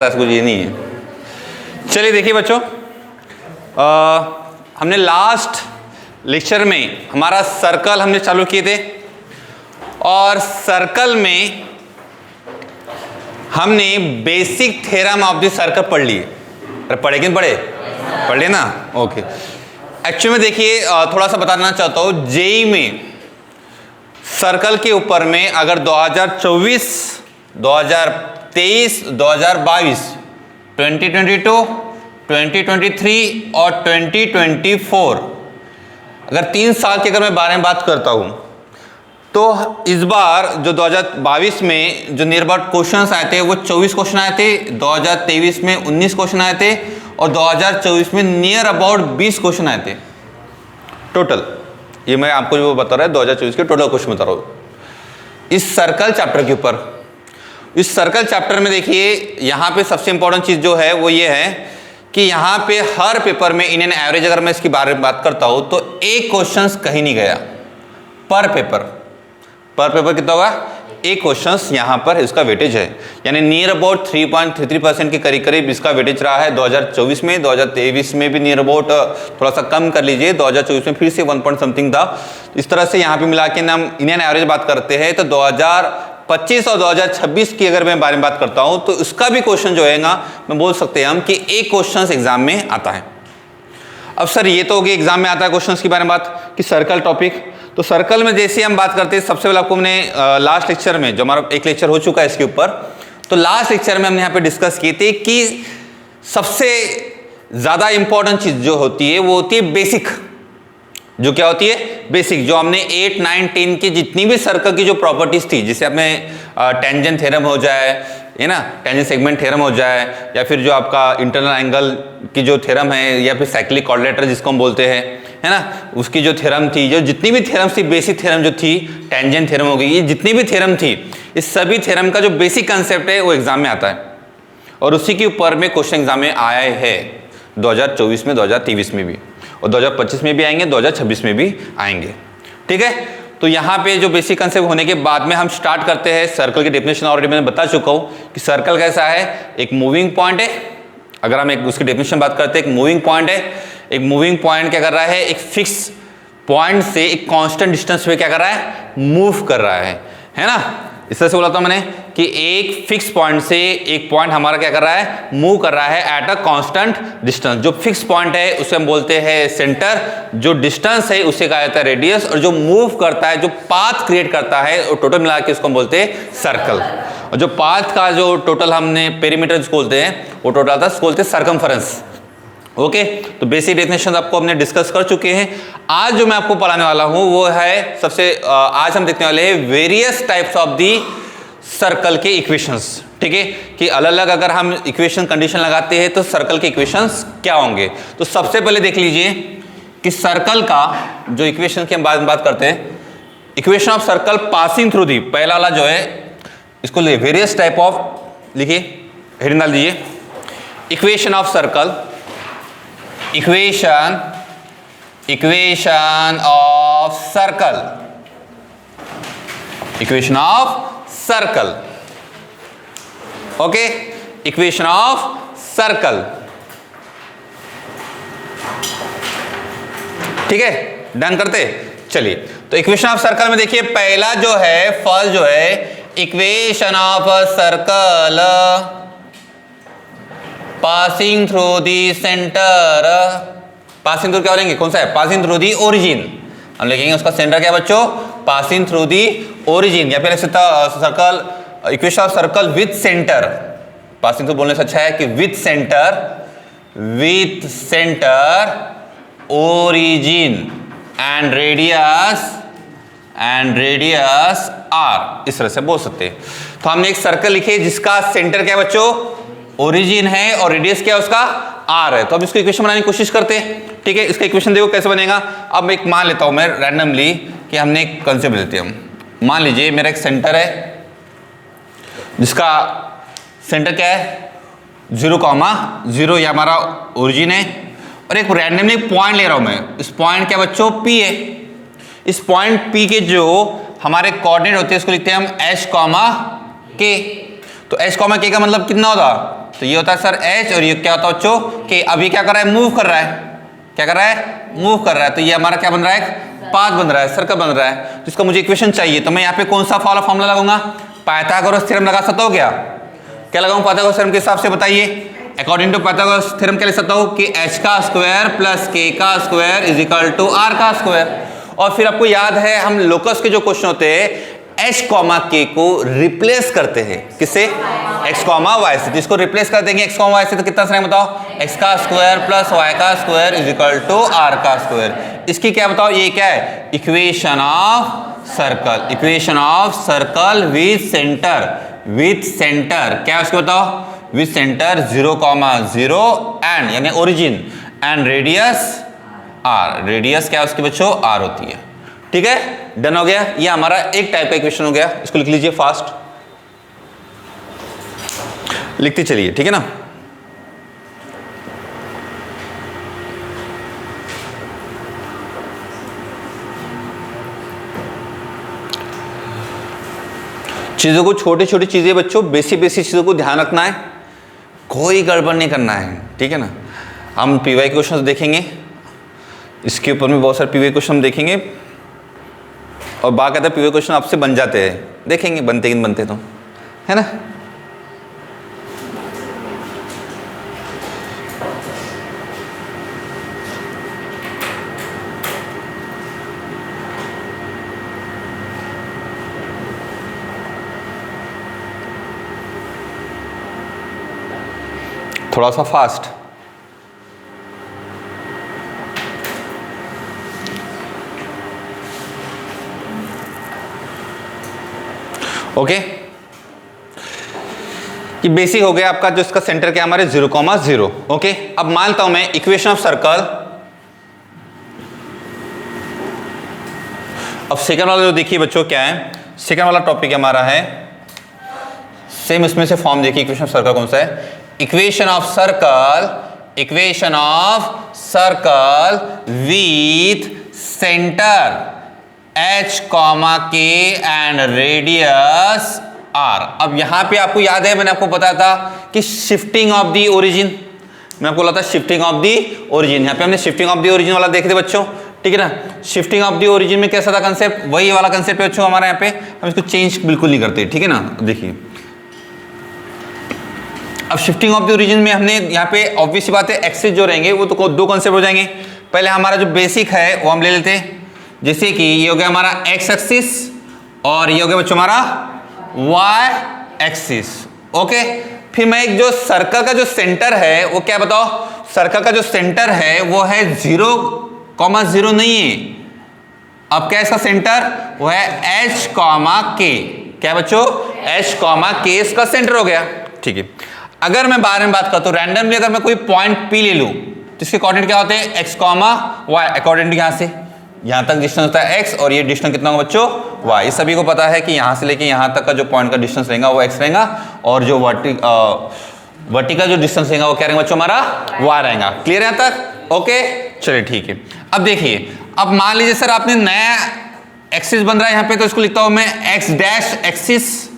ऐसा कुछ ये नहीं है। चलिए देखिए बच्चों, हमने लास्ट लेक्चर में हमारा सर्कल हमने चालू किए थे और सर्कल में हमने basic theorem of the circle पढ़ लिए। अरे पढ़े कि नहीं पढ़े? पढ़ लिए ना? ओके। एक्चुअली में देखिए थोड़ा सा बताना चाहता हूँ, जेई में सर्कल के ऊपर में अगर 2024, 2023, 2022, 2022, 2023 और 2024 अगर 3 साल के अगर मैं बारे में बात करता हूँ तो इस बार जो 2022 में जो नियर अबाउट क्वेश्चंस आए थे वो 24 क्वेश्चन आए थे, 2023 में 19 क्वेश्चन आए थे और 2024 में नियर अबाउट 20 क्वेश्चन आए थे टोटल। ये मैं आपको जो बता रहा है 2024 के टोटल क्वेश्चन बता रहा हूँ इस सर्कल चैप्टर के ऊपर। इस सर्कल चैप्टर में देखिए यहाँ पे सबसे इंपॉर्टेंट चीज़ जो है वो ये है कि यहाँ पे हर पेपर में इन एन एवरेज अगर मैं इसके बारे में बात करता हूँ तो एक क्वेश्चन कहीं नहीं गया पर पेपर कितना होगा? एक क्वेश्चंस यहाँ पर इसका वेटेज है, यानी नियर अबाउट 3.33% के करीब करीब इसका वेटेज रहा है 2024 में। 2023 में भी नियर अबाउट थोड़ा सा कम कर लीजिए, 2024 में फिर से 1 पॉइंट समथिंग था। इस तरह से यहाँ पे मिला के हम इंडियन एवरेज बात करते हैं तो 2025 और 2026 की अगर मैं बारे में बात करता हूँ तो उसका भी क्वेश्चन जो है ना, मैं बोल सकते हैं हम कि एक क्वेश्चन एग्जाम में आता है। अब सर ये तो हो गया एग्जाम में आता है क्वेश्चन की बारे में बात कि सर्कल टॉपिक। तो सर्कल में जैसे हम बात करते हैं, सबसे पहले आपको हमने लास्ट लेक्चर में, जो हमारा एक लेक्चर हो चुका है इसके ऊपर, तो लास्ट लेक्चर में हमने यहाँ पे डिस्कस किए थे कि सबसे ज़्यादा इंपॉर्टेंट चीज़ जो होती है वो होती है बेसिक। जो क्या होती है? बेसिक। जो हमने 8, 9, 10 की जितनी भी सर्कल की जो प्रॉपर्टीज थी, जिसे आपने टेंजेंट थ्योरम हो जाए, है ना, टेंजेंट सेगमेंट थ्योरम हो जाए, या फिर जो आपका इंटरनल एंगल की जो थ्योरम है, या फिर साइक्लिक क्वाड्रिलेटरल जिसको हम बोलते हैं, है ना, उसकी जो थ्योरम थी, जो जितनी भी थ्योरम्स थी, बेसिक थ्योरम जो थी, टेंजेंट थ्योरम हो गई, ये जितनी भी थ्योरम थी, इस सभी थ्योरम का जो बेसिक कंसेप्ट है वो एग्जाम में आता है और उसी के ऊपर में क्वेश्चन एग्जाम में आया है 2024 में, 2023 में भी, और 2025 में भी आएंगे, 2026 में भी आएंगे। ठीक है, तो यहाँ पे जो बेसिक कंसेप्ट होने के बाद में हम स्टार्ट करते हैं सर्कल की डेफिनेशन। ऑलरेडी मैंने बता चुका हूँ कि सर्कल कैसा है, एक मूविंग पॉइंट है। अगर हम एक उसकी डेफिनेशन बात करते हैं, एक मूविंग पॉइंट है। एक मूविंग पॉइंट क्या कर रहा है? एक फिक्स पॉइंट से एक कांस्टेंट डिस्टेंस पे क्या कर रहा है? मूव कर रहा है ना। इस तरह से बोला था मैंने कि एक फिक्स पॉइंट से एक पॉइंट हमारा क्या कर रहा है? मूव कर रहा है एट अ कांस्टेंट डिस्टेंस। जो फिक्स पॉइंट है उसे हम बोलते हैं सेंटर, जो डिस्टेंस है उसे कहा जाता है रेडियस, और जो मूव करता है, जो पाथ क्रिएट करता है, और टोटल मिला के उसको हम बोलते हैं सर्कल। और जो पाथ का जो टोटल हमने पेरीमीटर जिसको बोलते हैं वो टोटल आता है, बोलते हैं सर्कमफरेंस। ओके, तो बेसिक डेफिनेशन आपको हमने डिस्कस कर चुके हैं। आज जो मैं आपको पढ़ाने वाला हूं वो है सबसे आज हम देखने वाले हैं various types of the circle के इक्वेशंस। ठीक है, कि अलग अलग अगर हम इक्वेशन कंडीशन लगाते हैं तो सर्कल के इक्वेशंस क्या होंगे। तो सबसे पहले देख लीजिए कि सर्कल का जो इक्वेशन की हम बात करते हैं, equation of circle passing through the, पहला वाला जो है इसको ले वेरियस टाइप ऑफ, लिखिए हेडिंग डाल दीजिए, equation of circle, equation of circle, equation of circle. Okay, equation of circle. ठीक है, डन करते चलिए। तो इक्वेशन ऑफ सर्कल में देखिए पहला जो है, फर्स्ट जो है equation of circle passing through the centre. Passing through क्या बोलेंगे? कौन सा है? Passing through the origin. हम लिखेंगे उसका सेंटर क्या बच्चों? पासिंग थ्रू दी ओरिजिन, या फिर circle, equation of circle with centre. Passing through बोलने से अच्छा है कि with centre origin and radius r, इस तरह से बोल सकते हैं। तो हमने एक सर्कल लिखे जिसका सेंटर क्या है बच्चों? ओरिजिन है और रेडियस क्या है उसका? आर है। तो अब इसको इक्वेशन बनाने की कोशिश करते हैं। ठीक है, इसका इक्वेशन देखो कैसे बनेगा। अब एक मान लेता हूं मैं रैंडमली कि हमने एक कंसेप्ट लेते हैं हम। मान लीजिए मेरा एक सेंटर है जिसका सेंटर क्या है? 0,0, ये हमारा ओरिजिन है, और एक रैंडमली पॉइंट ले रहा हूं मैं। इस पॉइंट क्या बच्चों? P है। इस पॉइंट P के जो हमारे कोऑर्डिनेट होते हैं इसको लिखते हैं हम H, K। तो H, K का मतलब कितना होता? तो ये होता है सर h और ये क्या होता है बच्चों के। अब ये क्या कर रहा है, मूव कर रहा है, क्या कर रहा है, मूव कर रहा है। तो ये हमारा क्या बन रहा है, पाथ बन रहा है, सर्कल बन रहा है। तो इसका मुझे इक्वेशन चाहिए, तो मैं यहाँ पे कौन सा फॉर्मूला लगाऊंगा, पाइथागोरस थ्योरम लगा सकता हूँ क्या लगाऊं पाइथागोरस थ्योरम के हिसाब से, बताइए। अकॉर्डिंग टू पाइथागोरस थ्योरम क्या लिख सकता हूँ कि h का स्क्वायर प्लस k का square is equal to r का स्क्वायर। और फिर आपको याद है हम लोकस के जो क्वेश्चन होते हैं h कॉमा k को रिप्लेस करते हैं, किससे, x कॉमा y से। तो इसको रिप्लेस कर देंगे x कॉमा y से, तो कितना रहेगा बताओ, x का स्क्वायर प्लस y का square is equal to r का स्क्वायर। इसकी क्या बताओ, ये क्या है, equation of circle, equation of circle with centre क्या है उसको बताओ, विथ सेंटर 0,0 एंड यानी origin and radius r। Radius क्या है उसकी बच्चों, r होती है। ठीक है, डन हो गया। ये हमारा एक टाइप का इक्वेशन हो गया, इसको लिख लीजिए फास्ट, लिखते चलिए, ठीक है ना। चीजों को, छोटी छोटी चीजें बच्चों, बेसिक चीजों को ध्यान रखना है, कोई गड़बड़ नहीं करना है, ठीक है ना। हम पीवाई क्वेश्चन देखेंगे, इसके ऊपर में बहुत सारे पीवाई क्वेश्चन हम देखेंगे, और बाकायदा पीवाई क्वेश्चन आपसे बन जाते हैं, देखेंगे बनते कि नहीं बनते, तो है ना। थोड़ा सा फास्ट, ओके। ये बेसिक हो गया आपका, जो इसका सेंटर क्या हमारे 0,0। ओके, अब मानता हूं मैं इक्वेशन ऑफ सर्कल। अब सेकंड वाला जो देखिए बच्चों क्या है, सेकंड वाला टॉपिक हमारा है सेम, इसमें से फॉर्म देखिए इक्वेशन ऑफ सर्कल कौन सा है, equation of circle with centre h, k and radius r। अब यहां पे आपको याद है मैंने आपको बताया था कि शिफ्टिंग ऑफ द ओरिजिन, मैं आपको बोला था शिफ्टिंग ऑफ द ओरिजिन। यहां पे हमने शिफ्टिंग ऑफ द ओरिजिन वाला देखे थे बच्चों, ठीक है ना। शिफ्टिंग ऑफ द ओरिजिन में कैसा था कंसेप्ट, वही वाला कंसेप्ट है बच्चों हमारे यहाँ पे, हम इसको चेंज बिल्कुल नहीं करते, ठीक है ना। देखिए अब शिफ्टिंग ऑफ द ओरिजिन में हमने यहाँ पे ऑब्वियस बात है एक्सिस जो रहेंगे वो तो दो कंसेप्ट हो जाएंगे। पहले हमारा जो बेसिक है वो हम ले लेते हैं, जैसे कि ये हो गया हमारा एक्स एक्सिस और ये हो गया बच्चों हमारा वाई एक्सिस। ओके, फिर मैं एक जो सर्कल का जो सेंटर है वो क्या बताओ, सर्कल का जो सेंटर है वो है 0,0 नहीं है। अब क्या है इसका सेंटर, वो है h, k। क्या बच्चों, h, k इसका सेंटर हो गया, ठीक है। अगर मैं बारे में बात करता हूं रैंडमली, अगर मैं कोई पॉइंट P ले लूं तो इसके कोऑर्डिनेट क्या होते हैं, x, y। अकॉर्डिंग टू यहां से यहां तक डिस्टेंस होता है x, और ये डिस्टेंस कितना होगा बच्चों, y। इस सभी को पता है कि यहां से लेके यहां तक का जो पॉइंट का डिस्टेंस रहेगा वो x रहेगा, और जो वर्टिकल जो डिस्टेंस रहेगा वो क्या रहेगा बच्चों हमारा y रहेगा। क्लियर है यहां तक, ओके चलिए ठीक है। अब देखिए, अब मान लीजिए सर आपने नया एक्सिस बन रहा है यहाँ पे, तो इसको लिखता हूं मैं x डैश एक्सिस,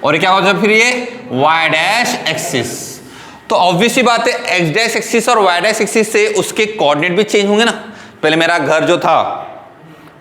और क्या होता है फिर ये y डैश एक्सिस। तो ऑब्वियसली बात है x डैश एक्सिस और y डैश एक्सिस से उसके कोऑर्डिनेट भी चेंज होंगे ना। पहले मेरा घर जो था,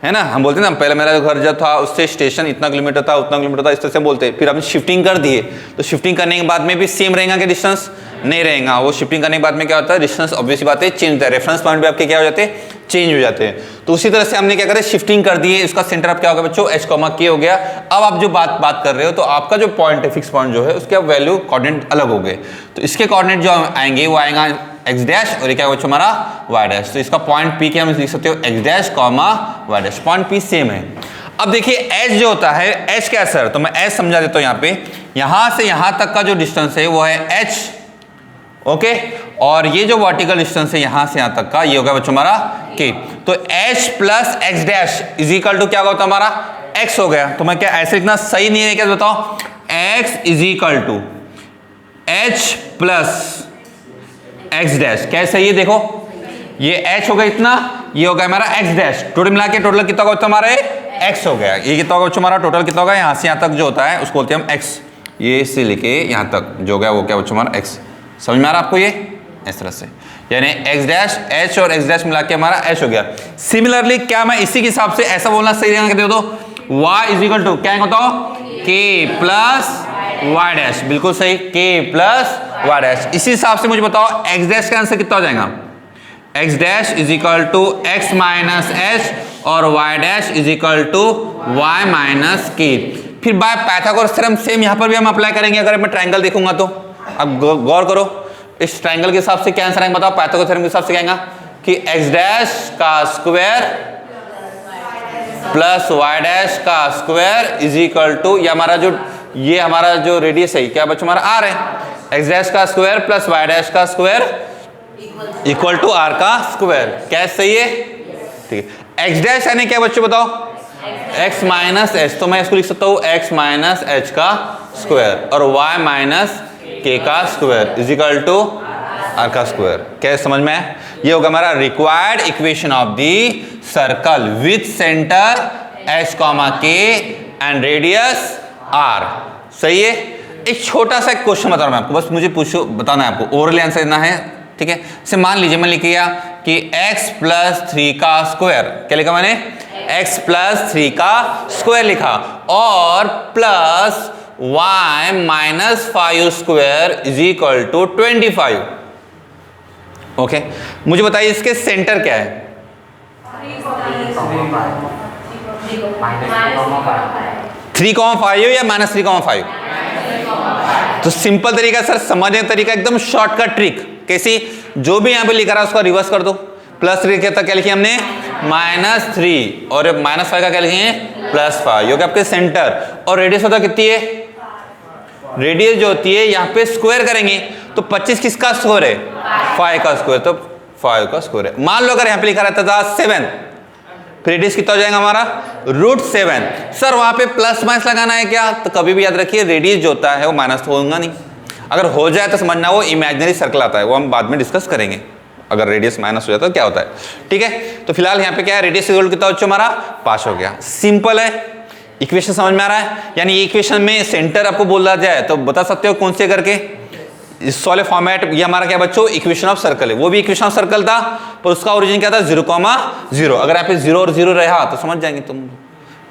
है ना, हम बोलते हैं ना, पहले मेरा जो घर जो था उससे स्टेशन इतना किलोमीटर था, उतना किलोमीटर था, इस तरह से बोलते। फिर आपने शिफ्टिंग कर दिए, तो शिफ्टिंग करने के बाद में भी सेम रहेगा क्या डिस्टेंस, नहीं रहेगा। वो शिफ्टिंग करने के बाद में क्या होता है, डिस्टेंस ऑब्वियसली बात है चेंज होता है, रेफरेंस पॉइंट भी आपके क्या हो जाते हैं, चेंज हो जाते हैं। तो उसी तरह से हमने क्या करें, शिफ्टिंग कर दिए, इसका सेंटर अब क्या होगा बच्चों, h, k हो गया। अब आप जो बात कर रहे हो, तो आपका जो पॉइंट है, फिक्स पॉइंट जो है, उसके अब वैल्यू कोऑर्डिनेट अलग हो गए। तो इसके कोऑर्डिनेट जो आएंगे वो आएगा x डैश, और ये क्या बच्चों हमारा y डैश। तो इसका पॉइंट P के हम लिख सकते हो x dash, y dash, point P same है। अब देखिए h जो होता है, h क्या है सर, तो मैं h समझा देता हूं यहाँ पे। यहां से यहां तक का जो डिस्टेंस है वो है h, ओके, और ये जो वर्टिकल डिस्टेंस है यहां से यहां तक का, ये होगा बच्चों हमारा k। तो h plus x dash is equal to क्या होता है हमारा x हो गया। तो मैं क्या ऐसे लिखना सही नहीं है क्या बताओ, x is equal to h plus x dash. कैसे ये देखो, ये h हो गया इतना, ये हो गया हमारा x डैश, टोटल मिला के टोटल कितना होगा हमारा x हो गया। ये कितना होगा हमारा टोटल कितना होगा, यहां से यहां तक जो होता है उसको बोलते हैं हम x। ये से लेके यहाँ तक जो गया वो क्या बच्चों हमारा x। समझ में आ रहा आपको ये इस तरह से, यानी x डैश h और x डैश मिला के हमारा h हो गया। सिमिलरली क्या मैं इसी के हिसाब से ऐसा बोलना सही रहेगा, दे दो y इज इक्वल टू क्या है बताओ k प्लस y डैश, बिल्कुल सही k प्लस y डैश। इसी हिसाब से मुझे बताओ x डैश का आंसर कितना हो जाएगा, x dash is equal to x minus h और y dash is equal to y minus k। फिर बाय पाइथागोरस थ्योरम सेम यहाँ पर भी हम अप्लाई करेंगे। अगर मैं ट्रायंगल देखूंगा तो अब गौर करो, इस ट्रायंगल के हिसाब से क्या आंसर आएगा बताओ, पाइथागोरस थ्योरम के हिसाब से क्या आएगा कि x डैश का स्क्वायर प्लस y डैश का स्क्वायर इज इक्वल टू, ये हमारा जो रेडियस है क्या बच्चों हमारा r है, x डैश का स्क्वायर प्लस y डैश का स्क्वायर इक्वल टू r का स्क्वायर। क्या सही है, ठीक है। x डैश यानी क्या बच्चों बताओ x माइनस एच, तो मैं इसको लिख सकता हूँ x माइनस एच का स्क्वायर और y माइनस k का square is equal to r का स्क्वायर। क्या समझ में है, ये होगा हमारा required equation of the circle with centre h k and radius r। सही है। एक छोटा सा क्वेश्चन बता रहा हूं मैं आपको, बस मुझे पूछो बताना है आपको, ओरली आंसर देना है, ठीक है। जैसे मान लीजिए मैं लिख गया कि x प्लस 3 का स्क्वायर, क्या लिखा मैंने x प्लस 3 का स्क्वायर लिखा और plus y minus 5 square is equal to 25। Okay, मुझे बताइए इसके सेंटर क्या है, 3,5 या माइनस 3,5। तो सिंपल तरीका सर, समझने का तरीका एकदम शॉर्टकट ट्रिक, कैसी, जो भी यहाँ पे लिखा रहा है उसका रिवर्स कर दो। प्लस 3 तक क्या लिखे हमने -3 और -5 का क्या लिखे +5, ये आपके सेंटर। और रेडियस होता कितनी है, रेडियस जो होती है यहाँ पे स्क्वायर करेंगे तो 25 किसका स्क्वायर है, 5 का स्क्वायर, तो 5 का स्क्वायर है। मान लो अगर यहाँ पे लिखा रहता था 7, फिर रेडियस कितना हो जाएगा हमारा √7। सर वहां पे प्लस माइनस लगाना है क्या, तो कभी भी याद रखिए रेडियस जो होता है वो माइनस तो होगा नहीं, अगर हो जाए तो समझना वो इमेजिनरी सर्कल आता है, वो हम बाद में डिस्कस करेंगे। अगर रेडियस माइनस हो जाता है तो क्या होता है, ठीक है। तो फिलहाल यहाँ पे क्या है, रेडियस इक्वल कितना बच्चों हमारा 5 हो गया। सिंपल है, इक्वेशन समझ में आ रहा है। यानी ये इक्वेशन में सेंटर आपको बोला जाए तो बता सकते हो कौन से करके, इस वाले फॉर्मेट। ये हमारा क्या बच्चों इक्वेशन ऑफ सर्कल है, वो भी इक्वेशन ऑफ सर्कल था पर उसका ओरिजिन क्या था 0,0। अगर यहाँ पे 0 और 0 रहा तो समझ जाएंगे तुम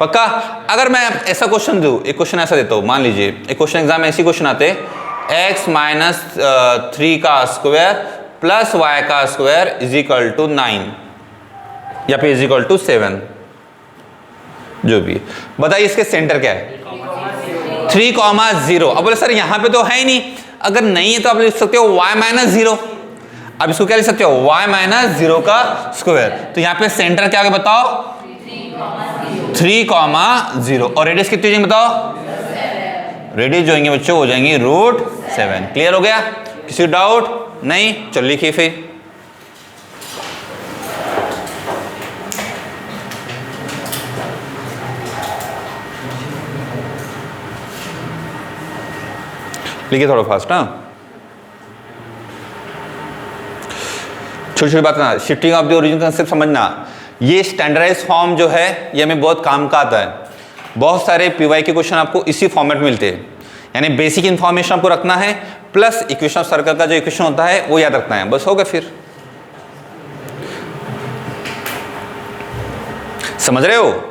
पक्का। अगर मैं ऐसा क्वेश्चन दूं, एक क्वेश्चन ऐसा देता हूं, मान लीजिए एक क्वेश्चन एग्जाम में ऐसी क्वेश्चन आते x माइनस 3 का स्क्वायर प्लस y का स्क्वायर इज इक्वल टू 9 या फिर इज इक्वल टू 7, जो भी बताइए इसके सेंटर क्या है 3,0। अब बोले सर यहाँ पे तो है ही नहीं, अगर नहीं है तो आप लिख सकते हो y माइनस 0। अब इसको क्या लिख सकते हो y माइनस 0 का स्क्वायर। तो यहाँ पे सेंटर क्या होगा बताओ 3,0 और रेडियस कितनी होगी बताओ, रेडियस जो होंगे बच्चों हो जाएंगे √7। क्लियर हो गया, किसी डाउट नहीं, चल लिखिए फिर। लिखिए थोड़ा फास्ट ना, छोटी छोटी बात ना, shifting of the origin concept समझना। ये स्टैंडर्डाइज फॉर्म जो है ये हमें बहुत काम का आता है। बहुत सारे पीवाई के क्वेश्चन आपको इसी फॉर्मेट में मिलते हैं, यानी बेसिक इन्फॉर्मेशन आपको रखना है प्लस इक्वेशन ऑफ सर्कल का जो इक्वेशन होता है वो याद रखना है, बस होगा फिर। समझ रहे हो।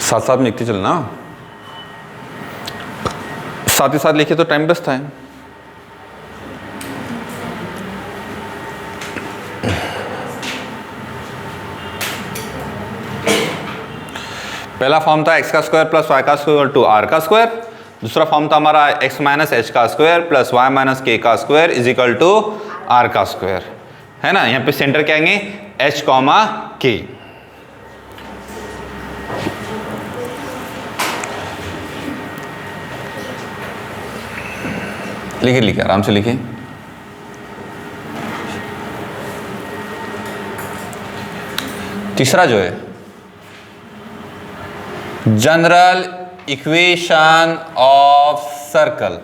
साथ साथ में लिखते चलना, साथ ही साथ लिखे तो टाइम बचता है। पहला फॉर्म था x का स्क्वायर प्लस y का स्क्वायर टू r का स्क्वायर। दूसरा फॉर्म था हमारा x माइनस h का square plus y minus k का square is equal to r का स्क्वायर। है ना, यहाँ पे सेंटर क्या आएंगे, H, K। लिखिए आराम से लिखिए। तीसरा जो है जनरल इक्वेशन ऑफ सर्कल,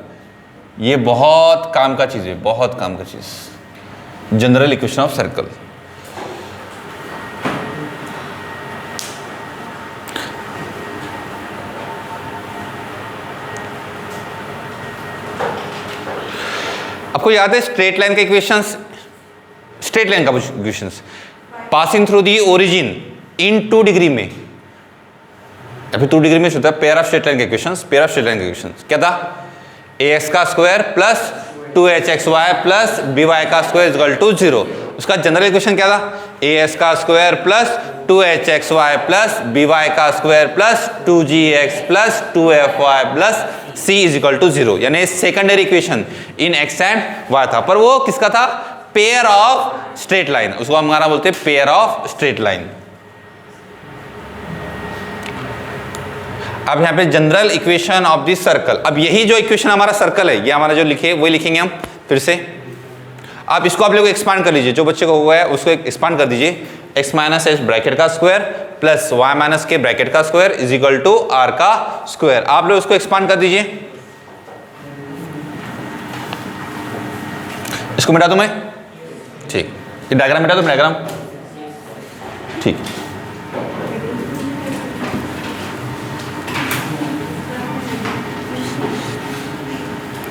ये बहुत काम का चीज है, बहुत काम का चीज, जनरल इक्वेशन ऑफ सर्कल। आपको याद है स्ट्रेट लाइन के इक्वेशंस, स्ट्रेट लाइन का equations passing through the origin in 2 degree में, या फिर 2 डिग्री में होता है पेयर ऑफ स्ट्रेट लाइन के equations. Pair of straight line के इक्वेशंस क्या था, ax का square plus 2hxy plus by का स्क्वायर इज इक्वल टू 0। उसका जनरल इक्वेशन क्या था, as का square plus 2hxy plus by का square plus 2gx plus 2fy plus c is equal to 0, यानी secondary equation in x and y था। पर वो किसका था, पेयर ऑफ स्ट्रेट लाइन, उसको हम हमारा बोलते हैं पेयर ऑफ स्ट्रेट लाइन। अब यहाँ पे general equation of this circle, अब यही जो इक्वेशन हमारा सर्कल है, ये हमारा जो लिखे वही लिखेंगे हम फिर से। अब इसको आप लोग एक्सपांड कर लीजिए, जो बच्चे को हुआ है उसको एक्सपांड कर दीजिए। x माइनस एच ब्रैकेट का square plus y minus k bracket का square is equal to r का स्क्वायर। आप लोग उसको एक्सपांड कर दीजिए। इसको मिटा दूं मैं, ठीक, ये डायग्राम मिटा दो, डायग्राम, ठीक।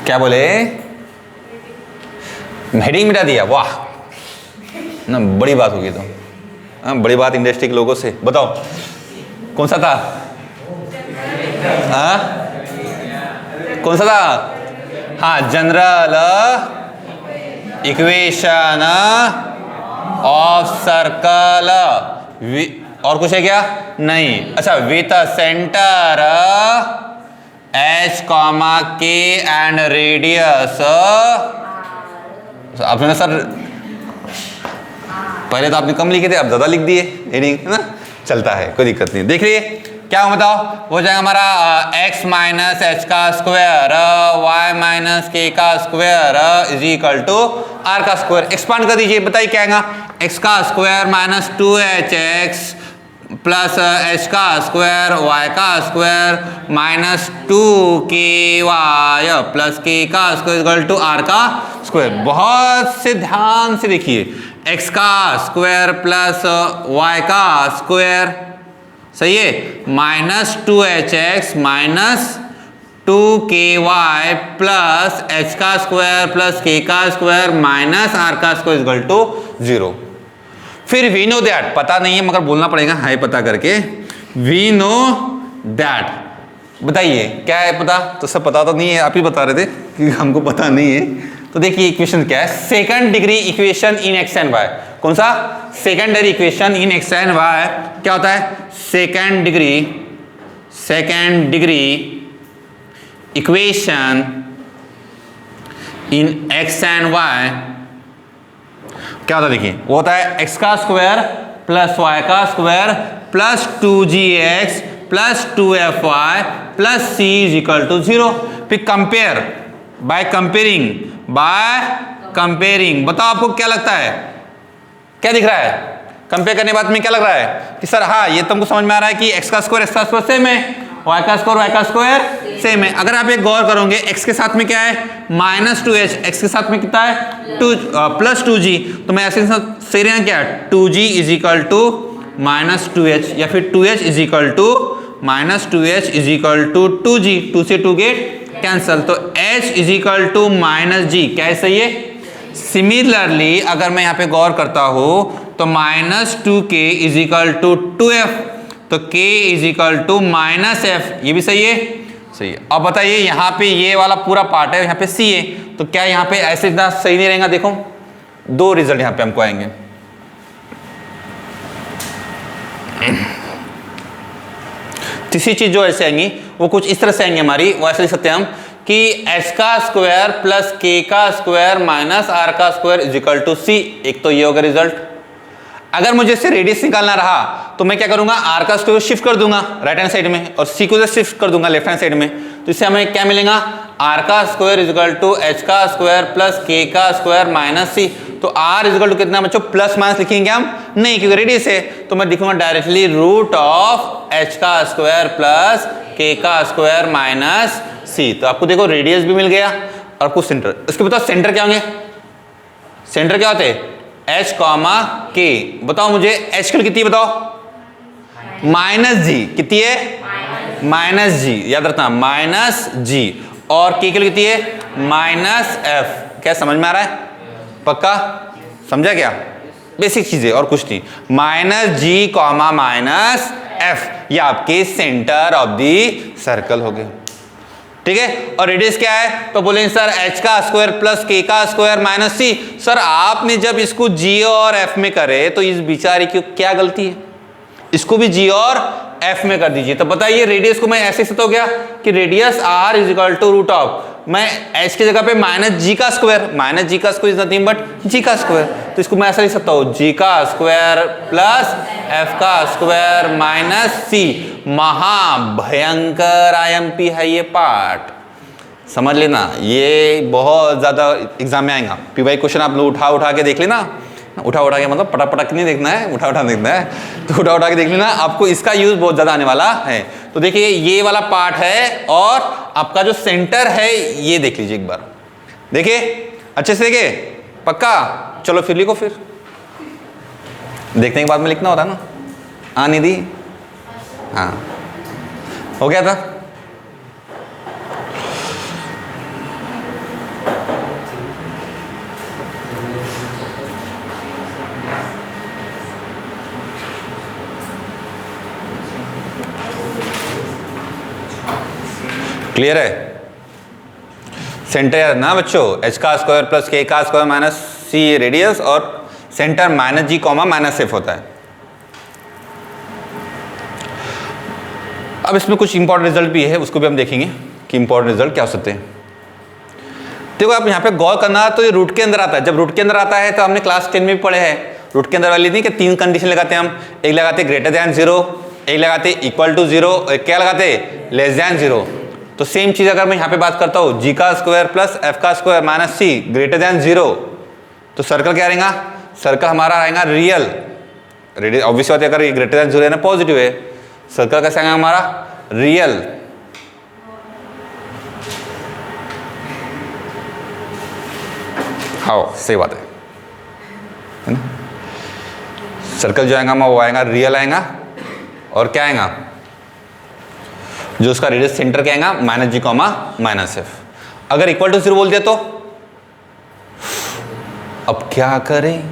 क्या बोले, हेडिंग मिटा दिया, वाह ना, बड़ी बात होगी। तो बड़ी बात इंडस्ट्री के लोगों से। बताओ कौन सा था, कौन सा था, हाँ, जनरल इक्वेशन ऑफ सर्कल। और कुछ है क्या, नहीं, अच्छा, with centre H, K and radius. आपने ना सर पहले तो आपने कम लिखे थे, अब ज्यादा लिख दिए, हेडिंग, है ना, चलता है, कोई दिक्कत नहीं। देख लीजिए क्या हो, बताओ, हो जाएगा हमारा x माइनस एच का स्क्वायर y माइनस के का square is equal to r का स्क्वायर। एक्सपांड कर दीजिए, बताइए क्या आएगा, x का square minus 2hx plus h का स्क्वायर y का square minus 2ky plus k का स्क्वायर इक्वल टू r का स्क्वायर। बहुत से ध्यान से देखिए, x का स्क्वायर प्लस y का स्क्वायर, सही है, minus 2hx minus 2ky plus h का स्क्वायर प्लस k का स्क्वायर माइनस r का स्क्वायर इक्वल टू 0। फिर वी नो दैट, पता नहीं है मगर बोलना पड़ेगा, हाई पता करके, वी नो दैट, बताइए क्या है पता, तो सब पता तो नहीं है, आप ही बता रहे थे कि हमको पता नहीं है। तो देखिए इक्वेशन क्या है, second degree equation in x and y. कौन सा, secondary equation in x and y क्या होता है, second degree equation in x and y क्या होता है, देखिए वो होता है x का स्क्वायर प्लस y का square plus 2gx plus 2fy plus c is equal to 0। फिर कंपेयर, बाय कंपेयरिंग, बताओ आपको क्या लगता है, क्या दिख रहा है, कंपेयर करने के बाद में क्या लग रहा है कि सर हाँ ये तुमको समझ में आ रहा है कि x का स्क्वायर सेम है, y का स्क्वायर सेम है। अगर आप एक गौर करोगे, x के साथ में क्या है, माइनस 2h, x के साथ में कितना है, 2 प्लस 2g, तो मैं ऐसे सही रहेगा क्या, 2g is equal to minus 2h, या फिर 2h is equal to minus 2h is equal to 2g, 2 से 2 गेट कैंसल, तो h is equal to minus g, क्या है, सही है। सिमिलरली अगर मैं यहाँ पे गौर करता हूँ तो minus 2k is equal to 2f, तो k is equal to minus f, ये भी सही है, सही है। अब बताइए यहाँ पे ये वाला पूरा पार्ट है, यहाँ पे c है, तो क्या यहाँ पे ऐसे इतना सही नहीं रहेगा, देखो दो रिजल्ट यहाँ पे हमको आएंगे। तीसरी चीज जो ऐसे आएंगी वो कुछ इस तरह से आएंगी हमारी, वो ऐसे लिख सकते हैं हम कि h का स्क्वायर प्लस k का स्क्वायर माइनस r का square is equal to c। एक तो ये होगा रिजल्ट। अगर मुझे इससे रेडियस निकालना रहा तो मैं क्या करूंगा, r का स्क्वायर शिफ्ट कर दूंगा राइट हैंड साइड में और c को शिफ्ट कर दूंगा लेफ्ट हैंड साइड में। तो इससे हमें क्या मिलेगा, r का square is equal to h का स्क्वायर प्लस k का स्क्वायर माइनस c। तो r इज इक्वल टू कितना बच्चों, प्लस माइनस लिखेंगे हम नहीं क्योंकि रेडियस है, तो मैं लिखूंगा डायरेक्टली रूट ऑफ h का स्क्वायर प्लस k का स्क्वायर माइनस c। तो आपको देखो रेडियस भी मिल गया और कुछ सेंटर। इसके बताओ सेंटर क्या होंगे, सेंटर क्या होते हैं, h कॉमा k। बताओ मुझे h की कितनी बताओ, माइनस जी। कितनी है, माइनस जी, याद रखना माइनस जी। और k की कितनी है, माइनस f। क्या समझ में आ रहा है, पक्का समझा क्या, बेसिक चीजें और कुछ नहीं। माइनस जी कॉमा माइनस f, ये आपके सेंटर ऑफ दी सर्कल हो गए, ठीक है। और रेडियस क्या है, तो बोलेंगे सर h का स्क्वायर प्लस k का स्क्वायर माइनस c। सर आपने जब इसको g और f में करे तो इस बेचारे की क्या गलती है, इसको भी g और f में कर दीजिए। तो बताइए रेडियस को मैं ऐसे से तो गया कि radius r is equal to root of, मैं h की जगह पे माइनस जी का स्क्वायर, माइनस जी का स्क्वायर इज नथिंग बट जी का स्क्वायर, तो इसको मैं ऐसा लिख सकता हूँ जी का स्क्वायर प्लस f का स्क्वायर माइनस c। महाभयंकर IMP है ये पार्ट, समझ लेना, ये बहुत ज़्यादा एग्जाम में आएगा। PY क्वेश्चन आप लोग उठा के देख लेना, उठा के मतलब पटापट नहीं देखना है, उठा देखना है, तो उठा के देख लेना, आपको इसका यूज बहुत ज़्यादा आने वाला है। तो देखिए ये वाला पार्ट है और आपका जो सेंटर है ये देख लीजिए एक बार, देखिए अच्छे से देखिए, पक्का। चलो फिर लिखो, फिर देखने के बाद में लिखना होता है ना, हाँ निधि, हाँ हो गया था। क्लियर है, सेंटर ना बच्चों h का स्क्वायर प्लस k का स्क्वायर माइनस c रेडियस और सेंटर माइनस जी कॉमा माइनस f होता है। अब इसमें कुछ इंपॉर्टेंट रिजल्ट भी है, उसको भी हम देखेंगे कि इंपॉर्टेंट रिजल्ट क्या हो सकते हैं। देखो आप यहाँ पे गौर करना, तो ये रूट के अंदर आता है। जब रूट के अंदर आता है तो हमने क्लास 10 में भी पढ़े हैं, रूट के अंदर वाली थी कि 3 कंडीशन लगाते हैं हम, एक लगाते ग्रेटर दैन 0, एक लगाते इक्वल टू 0, एक क्या लगाते लेस दैन 0। तो सेम चीज अगर मैं यहाँ पे बात करता हूँ जी का स्क्वायर प्लस एफ का स्क्वायर माइनस सी ग्रेटर दैन 0, तो सर्कल क्या रहेगा, सर्कल हमारा रहेगा रियल। रेडियस ऑब्वियस बात है, अगर ये ग्रेटर दैन 0 है ना पॉजिटिव है, सर्कल कैसे आएगा हमारा रियल। हाँ सही बात है ना, सर्कल जो आएगा वो आएगा रियल आएगा, और क्या आएगा जो उसका रेडियस सेंटर क्या आएगा माइनस जी कॉमा माइनस एफ। अगर इक्वल टू 0 बोल दिया तो अब क्या करें,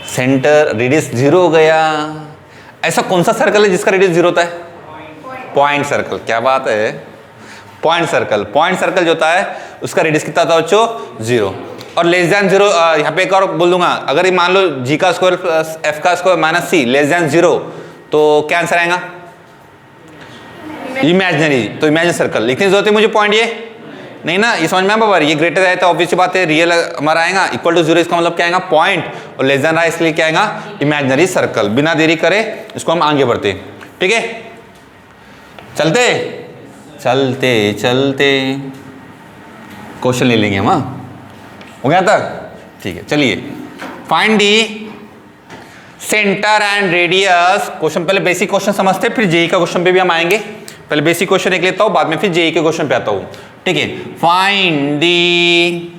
सेंटर रेडियस 0 हो गया। ऐसा कौन सा सर्कल है जिसका रेडियस 0 होता है, पॉइंट सर्कल। क्या बात है, पॉइंट सर्कल। पॉइंट सर्कल जो होता है उसका रेडियस कितना होता है बच्चों 0, और लेस दैन 0। यहाँ पे एक और बोल दूंगा, अगर ये मान लो जी का स्क्वायर प्लस एफ का स्क्वायर माइनस सी लेस दैन 0, तो क्या आंसर आएगा इमेजिनरी। तो इमेजिनरी सर्कल लिखने की जरूरत है मुझे, पॉइंट ये नहीं ना, ये समझ में आया बाबा। ये ग्रेटर है तो ऑब्वियस बात है रियल हमारा आएगा, इक्वल टू 0 इसका मतलब क्या आएगा पॉइंट, और लेस देन रहा है इसलिए क्या आएगा इमेजिनरी सर्कल। बिना देरी करे इसको हम आगे बढ़ते, ठीक है, चलते चलते चलते क्वेश्चन ले लेंगे हम। हाँ हो गया तक, ठीक है चलिए। Find the centre and radius. Question पहले बेसिक क्वेश्चन समझते, फिर जेई का क्वेश्चन पे भी हम आएंगे। पहले बेसिक क्वेश्चन एक लेता हूं, बाद में फिर जेई के क्वेश्चन पे आता हूं, ठीक है। Find the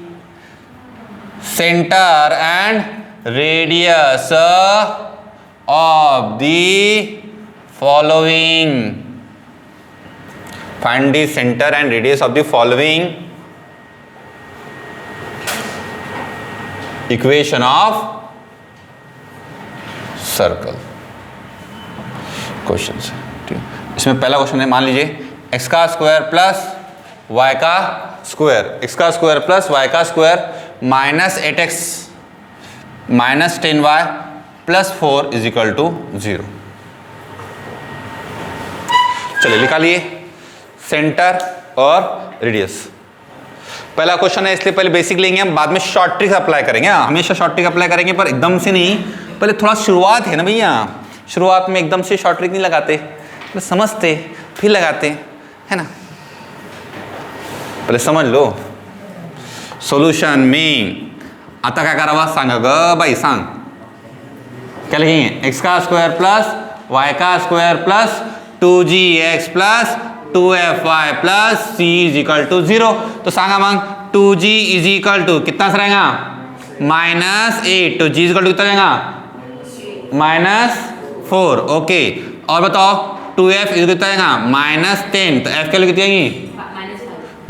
centre and radius of the following. Find the centre and radius of the following equation of circle. Question है, ठीक है। इसमें पहला क्वेश्चन है, मान लीजिए एक्स का स्क्वायर प्लस वाई का स्क्वायर, एक्स का स्क्वायर प्लस वाई का square minus 8x minus 10y plus 4 is equal to 0। चलिए निकालिए सेंटर और रेडियस। पहला क्वेश्चन है इसलिए पहले बेसिक लेंगे हम, बाद में शॉर्ट ट्रिक अप्लाई करेंगे। हमेशा शॉर्ट ट्रिक अप्लाई करेंगे पर एकदम से नहीं, पहले थोड़ा शुरुआत है ना भैया, शुरुआत में एकदम से शॉर्ट ट्रिक नहीं लगाते, पहले समझते फिर लगाते, है ना। पहले समझ लो। सोल्यूशन में आता क्या करावा सांगा ग बाई, सांग क्या लिखेंगे, एक्स का स्क्वायर प्लस वाई का square plus 2gx plus 2fy plus c is equal to 0। तो सांगा मग 2g इज इक्वल टू कितना रहेगा -8, तो g इज इक्वल टू कितना रहेगा -4। ओके, और बताओ 2f इज कितना रहेगा -10, तो f के लिए कितनी आएगी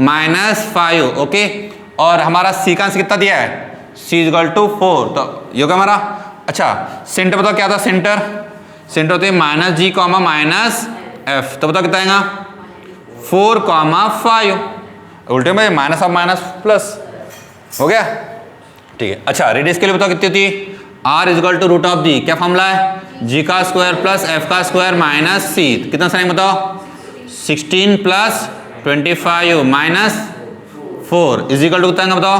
-5। ओके, और हमारा c का कितना दिया है, c इज इक्वल टू 4, तो ये क्या हमारा। अच्छा, सेंटर बताओ क्या था, सेंटर होते हैं -g, -f, तो बताओ कितना आएगा 4, 5। उल्टे में माइनस ऑफ माइनस प्लस हो गया, ठीक है। अच्छा, रेडियस के लिए बताओ कितनी होती है, r is equal to root of g, क्या फॉर्मूला है, g का स्क्वायर प्लस f का स्क्वायर माइनस c, कितना सही बताओ 16 plus 25 minus 4 is equal to कितना बताओ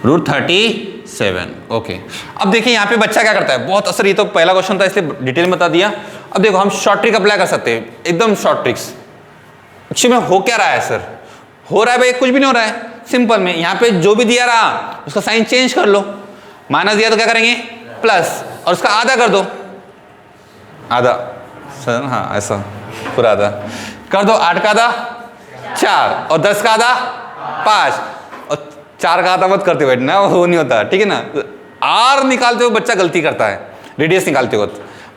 √37। ओके, अब देखिए यहाँ पे बच्चा क्या करता है, बहुत असर, ये तो पहला क्वेश्चन था इसलिए डिटेल में बता दिया। अब देखो हम शॉर्ट ट्रिक अप्लाई कर सकते हैं, एकदम शॉर्ट ट्रिक्स। एक्चुअली में हो क्या रहा है सर, हो रहा है भाई कुछ भी नहीं हो रहा है, सिंपल में यहाँ पे जो भी दिया रहा उसका साइन चेंज कर लो, माइनस दिया तो क्या करेंगे प्लस, और उसका आधा कर दो, आधा सर, हाँ ऐसा पूरा आधा कर दो, 8 का आधा 4 और 10 का आधा 5 और 4 का आधा मत करते बैठना, वो नहीं होता, ठीक है ना। आर निकालते हो बच्चा गलती करता है, रेडियस निकालते हो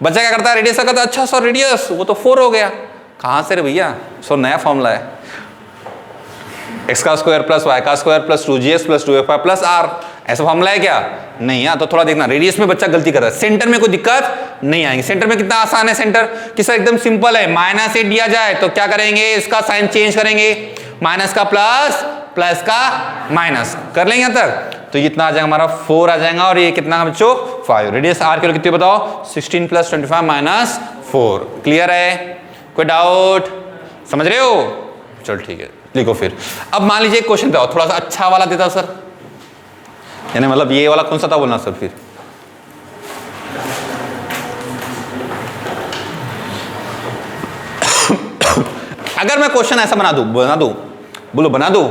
बच्चा क्या करता है, रेडियस का कहता है अच्छा सर रेडियस वो तो 4 हो गया, कहाँ से रे भैया, सो नया फॉर्मूला है एक्स का स्क्वायर प्लस वाई का square plus 2gx plus 2fy plus r, ऐसा फॉर्मूला है क्या, नहीं है। तो थोड़ा देखना, रेडियस में बच्चा गलती कर रहा है, सेंटर में कोई दिक्कत नहीं आएगी। सेंटर में कितना आसान है सेंटर कि सर एकदम सिंपल है, -8 दिया जाए तो क्या करेंगे, इसका साइन चेंज करेंगे, माइनस का प्लस, प्लस का माइनस कर लेंगे यहाँ तक, तो इतना आ जाएगा हमारा 4 आ जाएगा, और ये कितना बच्चों 5। रेडियस आर के लिए कितनी बताओ 16 प्लस 25 माइनस 4। क्लियर है, कोई डाउट, समझ रहे हो, चलो ठीक है लिखो फिर। अब मान लीजिए क्वेश्चन बताओ थोड़ा सा अच्छा वाला देता सर, यानी मतलब ये वाला कौन सा था बोलना सर, फिर अगर मैं क्वेश्चन ऐसा बना दूं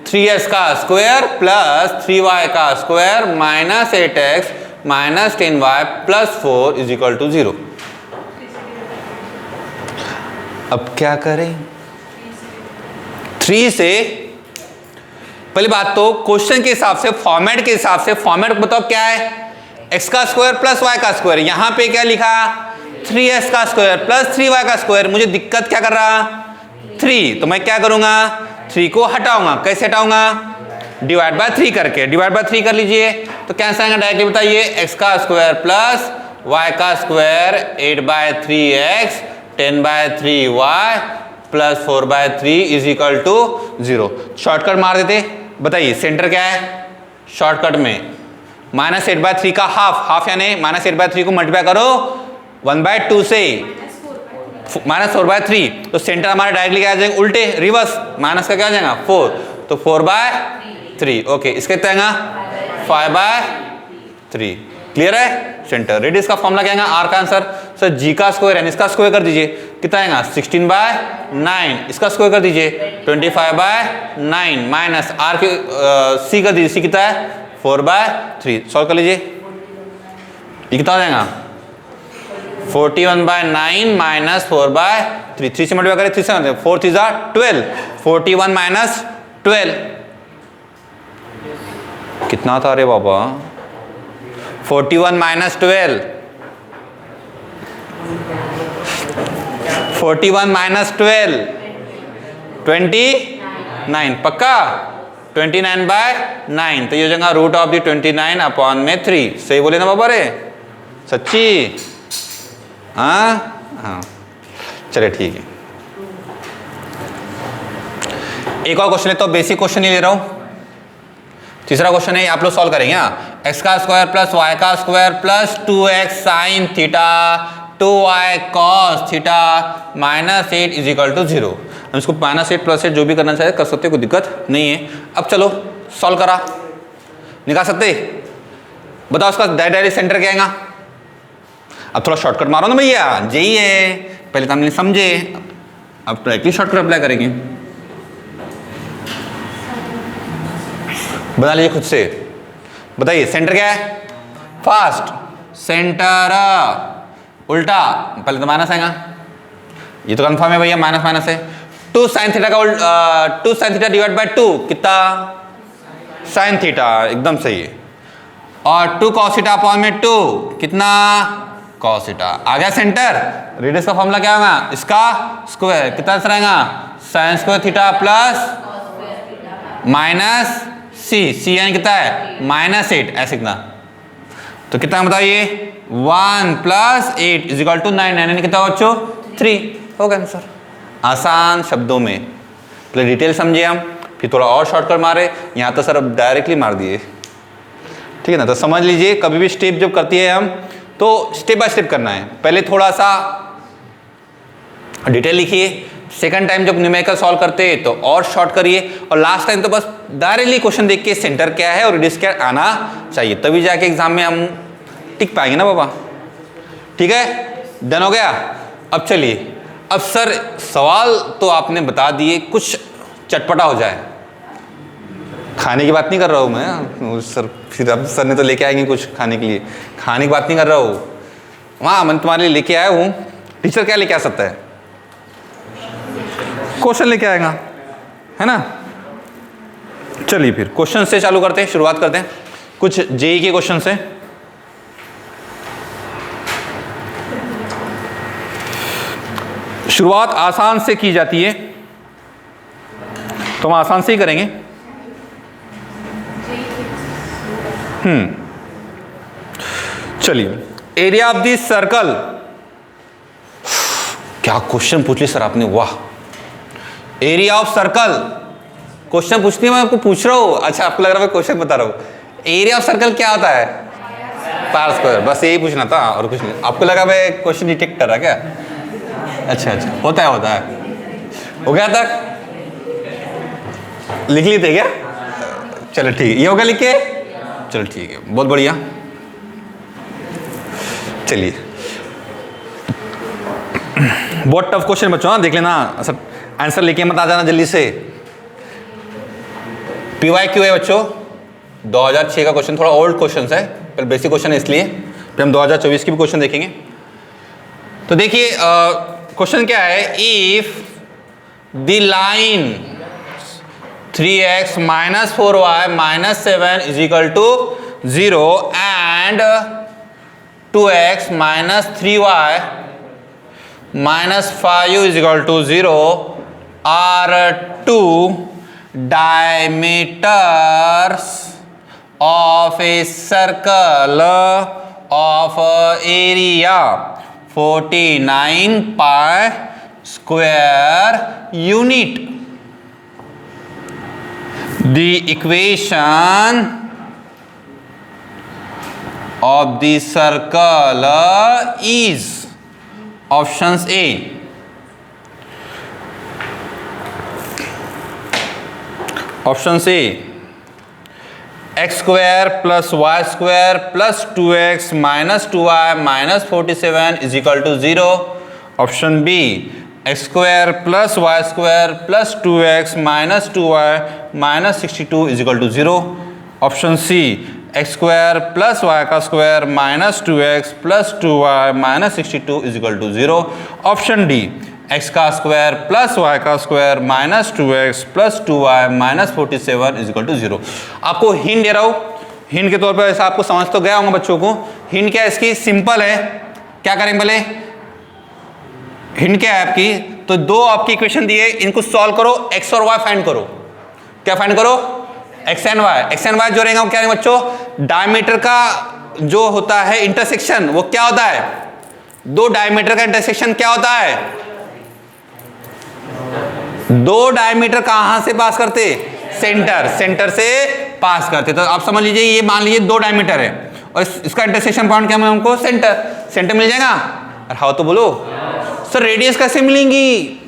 3x का स्क्वायर प्लस 3y का square minus 8x minus 10y plus 4 is equal to 0। अब क्या करें, 3 से पहली बात तो क्वेश्चन के हिसाब से, फॉर्मेट के हिसाब से, फॉर्मेट बताओ क्या है, x का स्क्वायर प्लस y का स्क्वायर, यहां पे क्या लिखा 3x का स्क्वायर प्लस 3y का स्क्वायर, मुझे दिक्कत क्या कर रहा 3, तो मैं क्या करूंगा 3 को हटाऊंगा, कैसे हटाऊंगा डिवाइड बाय 3 करके, डिवाइड बाय 3 कर लीजिए तो कैसे आएगा डायरेक्टली बताइए, x का स्क्वायर प्लस y का square 8/3x 10/3y plus 4/3 is equal to 0। Shortcut मार देते, बताइए सेंटर क्या है, शॉर्टकट में -8/3 का हाफ यानी -8/3 को मल्टीप्लाई करो 1/2 से -4/3, तो सेंटर हमारा डायरेक्टली क्या आ जाएगा उल्टे रिवर्स, माइनस का क्या आ जाएगा 4, तो 4/3। ओके, इसका कितना आएगा 5/3। क्लियर है, सेंटर। रेडियस का फॉर्मूला क्या आएगा, आर का आंसर सर जी का स्क्वायर यानी इसका स्क्वायर कर दीजिए, कितना आएगा 16/9, इसका स्क्वायर कर दीजिए 25/9 माइनस आर के सी कर दीजिए, सी कितना है 4/3, सॉल्व कर लीजिए, ये कितना आ जाएगा 41/9 माइनस 4/3, 3 से मल्टीप्लाई करें 3 से 4 3 12, 41 माइनस 12 कितना था, अरे बाबा 41 माइनस 12, 41 माइनस 12 29, पक्का 29/9, तो ये हो जाएगा रूट ऑफ दी 29 अपॉन में 3। सही बोले ना बाबा रे, सच्ची, हाँ चलिए ठीक है। एक और क्वेश्चन है, तो बेसिक क्वेश्चन ही ले रहा हूं। तीसरा क्वेश्चन है आप लोग सॉल्व करेंगे, एक्स का स्क्वायर प्लस वाई का square plus 2x sine theta 2y cos theta -8 is equal to 0। हम इसको -8 +8 जो भी करना चाहे कर सकते, कोई दिक्कत नहीं है। अब चलो सॉल्व करा, निकाल सकते। बताओ उसका डायरेक्ट सेंटर क्या आएगा। अब थोड़ा शॉर्टकट मारो ना भैया, यही है, पहले तो हमने समझे, अब डायरेक्टली शॉर्टकट अप्लाई करेंगे। बता लीजिए खुद से, बताइए सेंटर क्या है, फर्स्ट सेंटर उल्टा, पहले तो माइनस आएगा, ये तो कंफर्म है भैया, माइनस माइनस है। 2 sin थीटा का 2 sin थीटा डिवाइड बाय 2 कितना, sin थीटा, एकदम सही है। और 2 cos थीटा अपॉन में 2 कितना, cos थीटा। आ गया सेंटर। रेडियस का फॉर्मूला क्या होगा, इसका स्क्वायर, कितना आंसर आएगा, sin square theta plus minus c यानी कितना है -8, ऐसे कितना, तो कितना बताइए 1 + 8 = 9, 9 यानी कितना बच्चों 3, हो गया आंसर। आसान शब्दों में, पहले डिटेल समझे हम, फिर थोड़ा और शॉर्टकट मारे, यहाँ तो सर अब डायरेक्टली मार दिए, ठीक है ना। तो समझ लीजिए कभी भी स्टेप जब करती है हम तो स्टेप बाय स्टेप करना है, पहले थोड़ा सा डिटेल लिखिए, सेकंड टाइम जब न्यूमेरिकल सॉल्व करते हैं तो और शॉर्ट करिए, और लास्ट टाइम तो बस डायरेक्टली क्वेश्चन देख के सेंटर क्या है और रेडियस क्या आना चाहिए, तभी जाके एग्जाम में हम टिक पाएंगे ना बाबा। ठीक है, डन हो गया। अब चलिए, अब सर सवाल तो आपने बता दिए, कुछ चटपटा हो जाए। खाने की बात नहीं कर रहा हूँ मैं सर, फिर अब सर ने तो लेके आएंगे कुछ खाने के लिए, खाने की बात नहीं कर रहा हूँ। वहाँ मैं तुम्हारे लिए लेके आया हूँ, टीचर क्या लेके आ सकता है, क्वेश्चन लेके आएगा, है ना। चलिए फिर क्वेश्चन से चालू करते हैं, शुरुआत करते हैं कुछ जेईई के क्वेश्चन से। शुरुआत आसान से की जाती है तो हम आसान से ही करेंगे। चलिए, एरिया ऑफ द सर्कल, क्या क्वेश्चन पूछ लिया सर आपने, वाह। एरिया ऑफ सर्कल क्वेश्चन पूछती है, मैं आपको पूछ रहा हूं, अच्छा आपको लग रहा है मैं क्वेश्चन बता रहा हूं। एरिया ऑफ सर्कल क्या होता है, पार स्क्वायर, बस यही पूछना था और कुछ नहीं। आपको लगा मैं क्वेश्चन डिटेक्ट कर रहा क्या, अच्छा अच्छा, होता है। हो गया तक लिख लिए थे क्या, चलो ठीक है, ये होगा लिख के, चलो ठीक है, बहुत बढ़िया। चलिए, बहुत टफ क्वेश्चन बच्चों, हाँ देख लेना, आंसर लेके मत आ जाना जल्दी से। PYQ है बच्चों, 2006 का क्वेश्चन, थोड़ा ओल्ड क्वेश्चन है, पर बेसिक क्वेश्चन है इसलिए, फिर हम 2024 की भी क्वेश्चन देखेंगे। तो देखिए क्वेश्चन क्या है, if the line 3x - 4y - 7 = 0 and 2x - 3y - 5 = 0 are two diameters of a circle of area 49 pi square unit. The equation of the circle is options A, options A, x square plus y square plus 2x minus 2y minus 47 is equal to 0. Option B, x square plus y square plus 2x minus 2y minus 62 is equal to 0. Option C, x square plus y का square minus 2x plus 2y minus 62 is equal to 0. Option D, x का square plus y का square minus 2x plus 2y minus 47 is equal to 0। आपको hint दे रहा हूँ, hint के तौर पर ऐसा आपको समझ तो गया होगा बच्चों को। हिंट क्या है इसकी, सिंपल है, क्या करेंगे पहले, हिंट क्या है आपकी, तो दो आपकी इक्वेशन दिए, इनको सॉल्व करो, x और y फाइंड करो। क्या फाइंड करो, x एंड y जो रहेगा वो क्या है बच्चों, डायमीटर का जो होता है इंटरसेक्शन, वो क्या होता है, दो डायमीटर का इंटरसेक्शन क्या होता है, दो डायमीटर कहां से पास करते, सेंटर से पास करते। तो आप समझ लीजिए, ये मान लीजिए दो डायमीटर है और इसका इंटरसेक्शन पॉइंट क्या है हमको, सेंटर मिल जाएगा। और हाँ तो बोलो सर रेडियस कैसे मिलेंगी,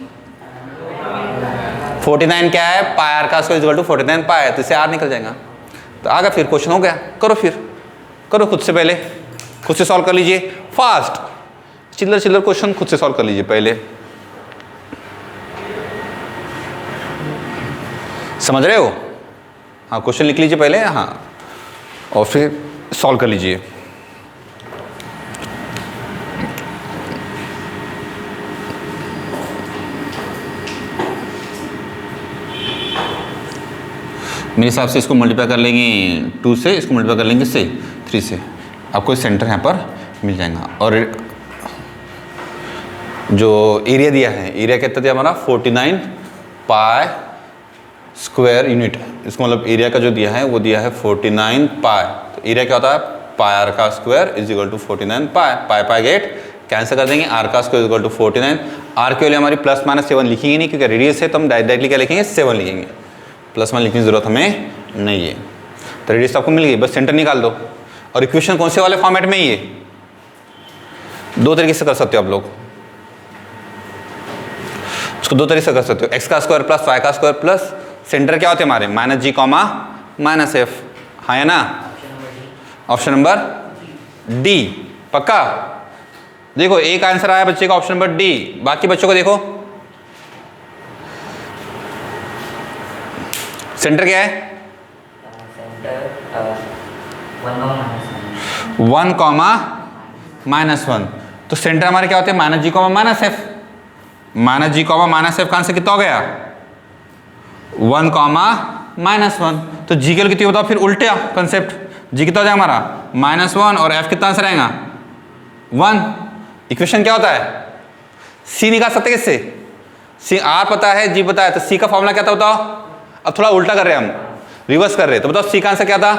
49 क्या है, पाई आर का स्क्वायर इक्वल टू 49 पाई है, तो इससे आर निकल जाएगा। तो आ गया, फिर क्वेश्चन हो गया। करो फिर, करो खुद से, पहले खुद से सॉल्व कर लीजिए फास्ट, चिल्लर चिल्लर क्वेश्चन खुद से सॉल्व कर लीजिए पहले। समझ रहे हो? हाँ, क्वेश्चन लिख लीजिए पहले, हाँ, और फिर सॉल्व कर लीजिए। मेरे हिसाब से इसको मल्टीप्लाई कर लेंगे 2 से, इसको मल्टीप्लाई कर लेंगे इससे 3 से, आपको सेंटर यहाँ पर मिल जाएगा। और जो एरिया दिया है, एरिया कितना दिया हमारा 49 पाई स्क्वायर यूनिट, इसको मतलब एरिया का जो दिया है वो दिया है 49 पाई। तो एरिया क्या होता है, पाई आर का square is equal to 49 pi, pi pi get cancel कर देंगे, आर का स्क्वायर इक्वल टू 49। आर के लिए हमारी प्लस माइनस 7 लिखेंगे नहीं, क्योंकि रेडियस है, तो हम डायरेक्टली क्या लिखेंगे 7 लिखेंगे, प्लस में लिखने की जरूरत हमें नहीं है। तो रेडियस आपको मिल गई, बस सेंटर निकाल दो। और इक्वेशन कौन से वाले फॉर्मेट में, ये 2 तरीके से कर सकते हो आप लोग, उसको 2 तरीके से कर सकते हो, एक्स का स्क्वायर प्लस वाई का स्क्वायर प्लस सेंटर क्या होते हैं हमारे माइनस जी कॉमा माइनस एफ, हाँ है ना? ऑप्शन नंबर डी, पक्का? देखो एक आंसर आया बच्चे का ऑप्शन नंबर डी, बाकी बच्चों को देखो सेंटर क्या है, 1 कॉमा माइनस 1। तो सेंटर हमारे क्या होते हैं माइनस जी कॉमा माइनस एफ, माइनस जी कॉमा माइनस एफ का आंसर कितना हो गया 1 कॉमा माइनस 1। तो जी के लिए कितनी बताओ, फिर उल्टे कंसेप्ट, जी कितना हो जाएगा हमारा -1 और एफ कितना आंसर आएगा 1। इक्वेशन क्या होता है, सी निकाल सकते किससे, सी आर पता है जी पता है, तो सी का फॉर्मूला क्या था बताओ। अब थोड़ा उल्टा कर रहे हैं हम, रिवर्स कर रहे हैं, तो बताओ सी का आंसर क्या था,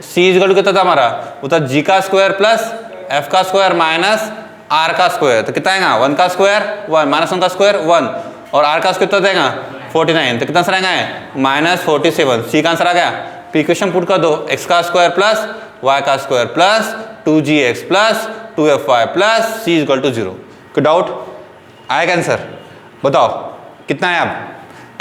सी इज इक्वल टू कितना था हमारा, वो था जी का स्क्वायर प्लस एफ का स्क्वायर माइनस आर का स्क्वायर। तो कितना आएगा 1 का स्क्वायर 1 माइनस 1 का स्क्वायर 1 और आर का स्क्वायर कितना देगा 49। तो कितना आंसर आएगा -47, सी का आंसर आ गया। फिर इक्वेशन पुट कर दो, एक्स का स्क्वायर प्लस वाई का square plus 2gx plus 2fy plus c equal to 0। कोई डाउट आएगा आंसर, बताओ कितना है अब,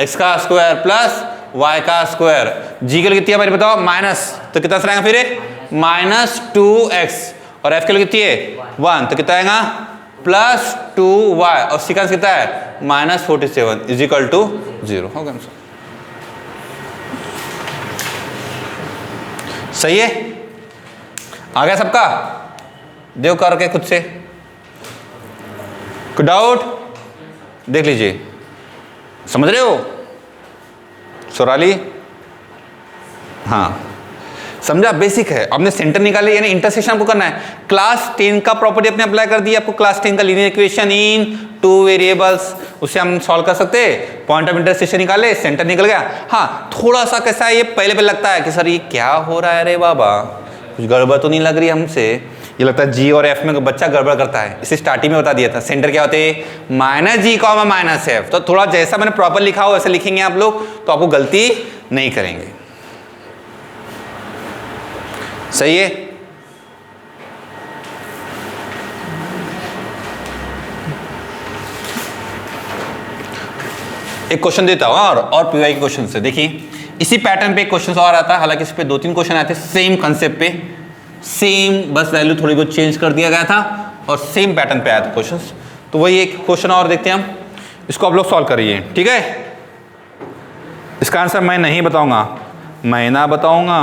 एक्स का स्क्वायर प्लस वाई का स्क्वायर, जी के लिए कितनी है हमारी बताओ माइनस, तो कितना आंसर आएगा फिर -2x और f के लिए कितनी है 1, तो कितना आएगा +2y और सी का आंसर कितना है -47 इज इक्वल टू 0। हो गया आंसर, सही है, आ गया सबका, देखो करके खुद से, कोई डाउट देख लीजिए, समझ रहे हो सोराली, हाँ समझा, बेसिक है। आपने सेंटर निकाले यानी इंटरसेक्शन आपको करना है। क्लास 10 का प्रॉपर्टी आपने अप्लाई कर दिया, आपको क्लास 10 का लीनियर इक्वेशन इन 2 वेरिएबल्स, उससे हम सॉल्व कर सकते हैं, पॉइंट ऑफ इंटरसेक्शन निकाले, सेंटर निकल गया। हाँ थोड़ा सा कैसा है, ये पहले लगता है कि सर ये क्या हो रहा है, अरे बाबा कुछ गड़बड़ तो नहीं लग रही हमसे, ये लगता है जी और एफ में बच्चा गड़बड़ करता है, इसे स्टार्टिंग में बता दिया था। सेंटर क्या होते हैं -g -f, तो थोड़ा जैसा मैंने प्रॉपर लिखा हो वैसे लिखेंगे आप लोग, तो आपको गलती नहीं करेंगे, सही है। एक क्वेश्चन देता हूं और पीवाई के क्वेश्चन से देखिए, इसी पैटर्न पे एक क्वेश्चन और आता है, हालांकि इस पे 2-3 क्वेश्चन आते हैं सेम कंसेप्ट पे, सेम बस वैल्यू थोड़ी बहुत चेंज कर दिया गया था और सेम पैटर्न पे आया था क्वेश्चंस। तो वही एक क्वेश्चन और देखते हैं हम, इसको आप लोग सॉल्व करिए, ठीक है। इसका आंसर मैं नहीं बताऊंगा, मैं ना बताऊंगा।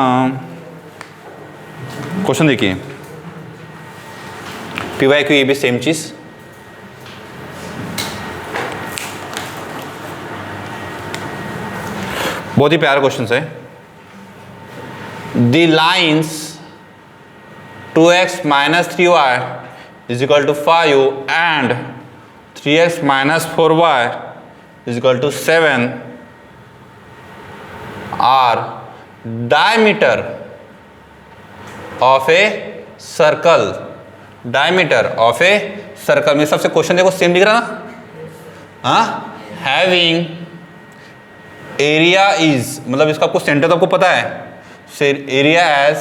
क्वेश्चन देखिए, पीवाई की ये भी सेम चीज, बहुत ही प्यारा क्वेश्चन है। The lines 2x - 3y is equal to 5 and 3x - 4y is equal to 7 are diameter of a circle, diameter of a circle में सबसे क्वेश्चन देखो सेम दिख रहा ना, हाँ, हैविंग एरिया इज, मतलब इसका आपको सेंटर तो आपको पता है, area as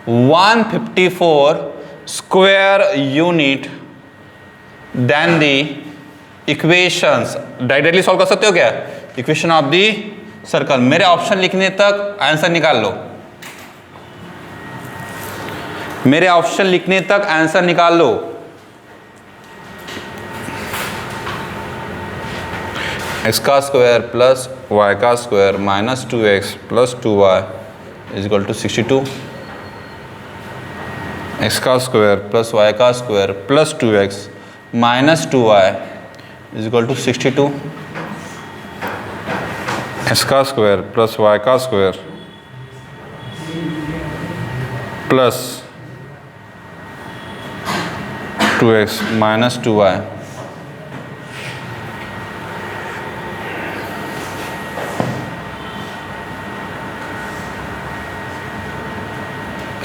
154 square unit then the equations directly solve कर सकते हो क्या? Equation of the circle. मेरे ऑप्शन लिखने तक आंसर निकाल लो, मेरे ऑप्शन लिखने तक आंसर निकाल लो। x का स्क्वायर प्लस y का square minus 2x plus 2y is equal to 62। x का स्क्वायर प्लस y का square plus 2x minus 2y is equal to 62। x का स्क्वायर प्लस y का square plus 2x minus 2y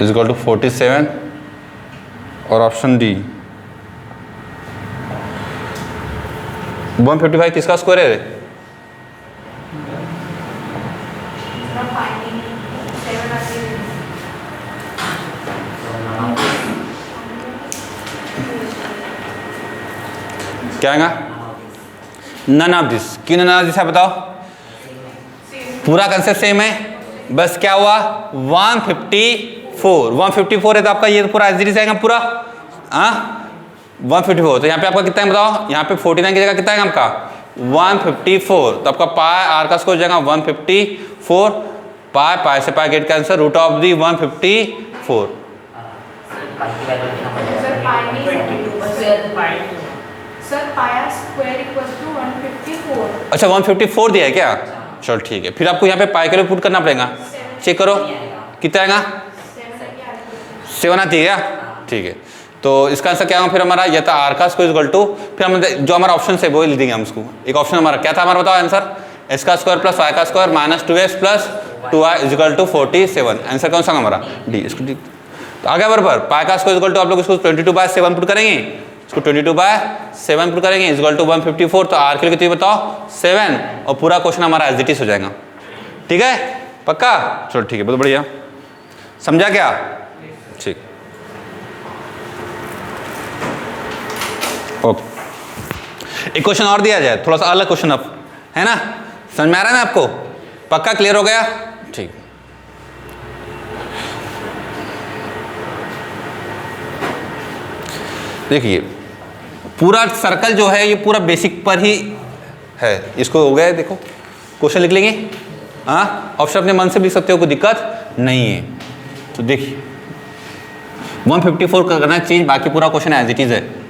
is equal to 47 और option D 155 किसका square है? क्या आएगा? None of this. क्यों नन ऑफ दिस है बताओ? पूरा कंसेप्ट सेम है, बस क्या हुआ 154 है तो आपका ये तो पूरा एज इट इज आएगा पूरा। 154 तो यहाँ पे आपका कितना है बताओ? यहाँ पे 49 की जगह कितना है आपका 154, तो आपका पाई आर का स्क्वायर हो जाएगा 154। पाई पाई से पाई गेट का आंसर रूट ऑफ दी 154। अच्छा 154 दिया है क्या? चलो ठीक है, फिर आपको यहाँ पे पाई के लिए पुट करना पड़ेगा। चेक करो कितना आएगा, 7 आती है क्या? ठीक है, तो इसका आंसर क्या होगा फिर हमारा? यह था आर का स्क्वायर इक्वल टू, फिर हम जो हमारा ऑप्शन है वो लिख देंगे हम उसको। एक ऑप्शन हमारा क्या था हमारा बताओ आंसर? एस का स्क्वायर प्लस वाई का square minus 2x plus 2y is equal to 47। Answer कौन सा हमारा? डी। इसको तो आगे बराबर पाई का स्क्वायर इक्वल टू आप लोग इसको 22/7 पुट करेंगे, इसको 22/7 पुट करेंगे इज इक्वल टू 154। तो आर के लिए कितनी बताओ 7, और पूरा क्वेश्चन हमारा एज इट इज हो जाएगा। ठीक है पक्का? चलो ठीक है, बहुत बढ़िया, समझा क्या? ठीक ओके। एक क्वेश्चन और दिया जाए, थोड़ा सा अलग क्वेश्चन अब, है ना? समझ में आ रहा है ना आपको? पक्का क्लियर हो गया? ठीक। देखिए पूरा सर्कल जो है ये पूरा बेसिक पर ही है, इसको हो गया देखो, क्वेश्चन लिख लेंगे। हाँ ऑप्शन अपने मन से लिख सकते हो, कोई दिक्कत नहीं है। तो देखिए 154 करना चेंज, बाकी पूरा क्वेश्चन एज इट इज है।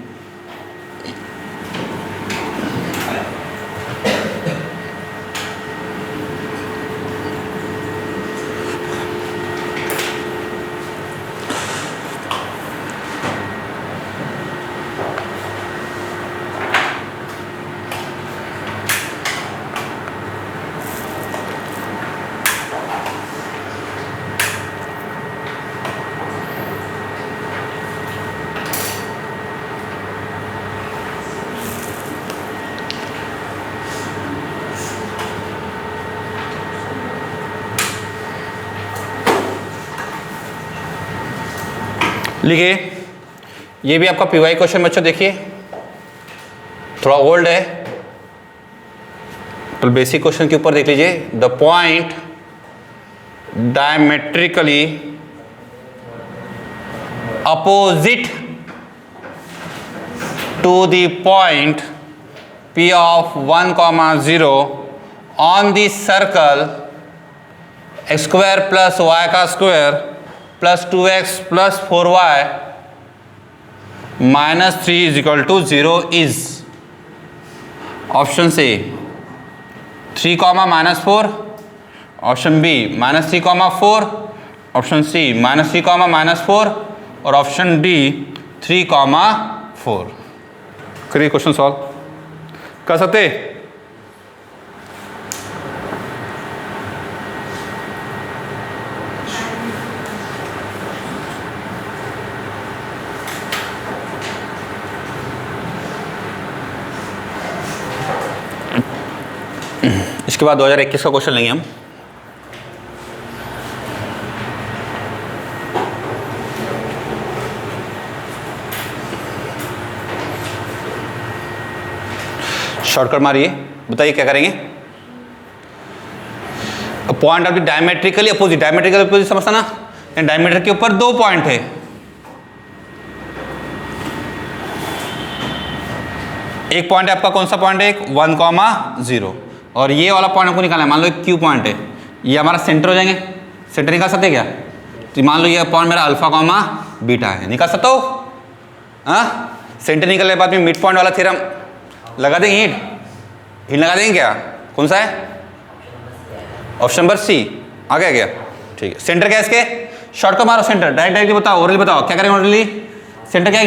लिखिए, ये भी आपका पीवाई क्वेश्चन बच्चों, देखिए थोड़ा ओल्ड है तो बेसिक क्वेश्चन के ऊपर देख लीजिए। The point diametrically opposite to the point P of 1, 0 on the circle x square plus y का square plus 2x plus 4y minus 3 is equal to 0 is option से 3, -4, ऑप्शन बी -3, 4, ऑप्शन सी -3, -4 और option D 3, 4। करिए question solve कर सकते। इसके बाद 2021 का question लेंगे हम। शॉर्टकट मारिए, बताइए क्या करेंगे। Point of the diametrically opposite, diametrically opposite समझता ना, डायमीटर के ऊपर 2 पॉइंट है, एक पॉइंट है आपका, कौन सा पॉइंट है, 1,0, और ये वाला पॉइंट आपको निकालना है। मान लो एक क्यू पॉइंट है, ये हमारा सेंटर हो जाएंगे, सेंटर निकाल सकते हैं क्या, तो मान लो ये पॉइंट मेरा अल्फा, बीटा है, निकाल सकता हो। हाँ, सेंटर निकलने के बाद में मिड पॉइंट वाला थ्योरम लगा देंगे, हिट लगा देंगे क्या, कौन सा है, ऑप्शन नंबर सी, आ गया। ठीक है, सेंटर क्या है इसके, शॉर्टकट मारो सेंटर, डायरेक्टली बताओ, ओरली बताओ क्या करेंगे, ओरली सेंटर क्या है,